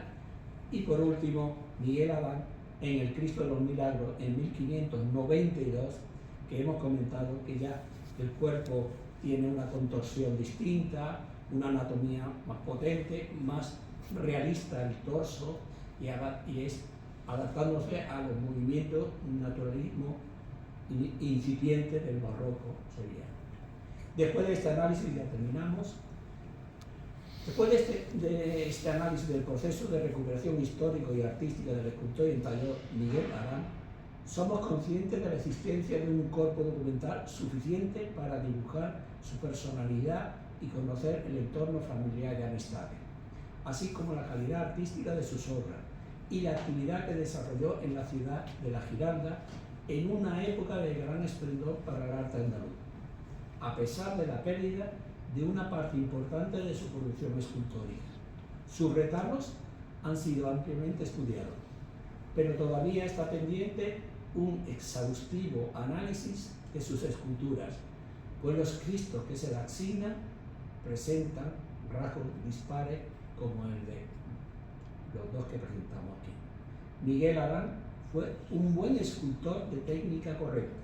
Y por último, Miguel Adán en el Cristo de los Milagros en 1592, que hemos comentado que ya el cuerpo tiene una contorsión distinta, una anatomía más potente, más realista el torso, y es adaptándose a los movimientos naturalismo incipiente del barroco sevillano. Después de este análisis, ya terminamos, después de este análisis del proceso de recuperación histórico y artística del escultor y entallador Miguel Adán, somos conscientes de la existencia de un corpo documental suficiente para dibujar su personalidad y conocer el entorno familiar y amistades, así como la calidad artística de sus obras y la actividad que desarrolló en la ciudad de La Giralda en una época de gran esplendor para el arte andaluz, a pesar de la pérdida de una parte importante de su producción escultórica. Sus retablos han sido ampliamente estudiados, pero todavía está pendiente un exhaustivo análisis de sus esculturas, pues los Cristos que se le asignan presentan rasgos dispares como el de los dos que presentamos aquí. Miguel Arán fue un buen escultor de técnica correcta,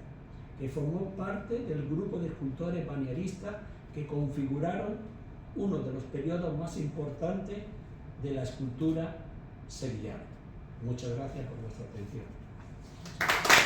que formó parte del grupo de escultores manieristas que configuraron uno de los periodos más importantes de la escultura sevillana. Muchas gracias por vuestra atención.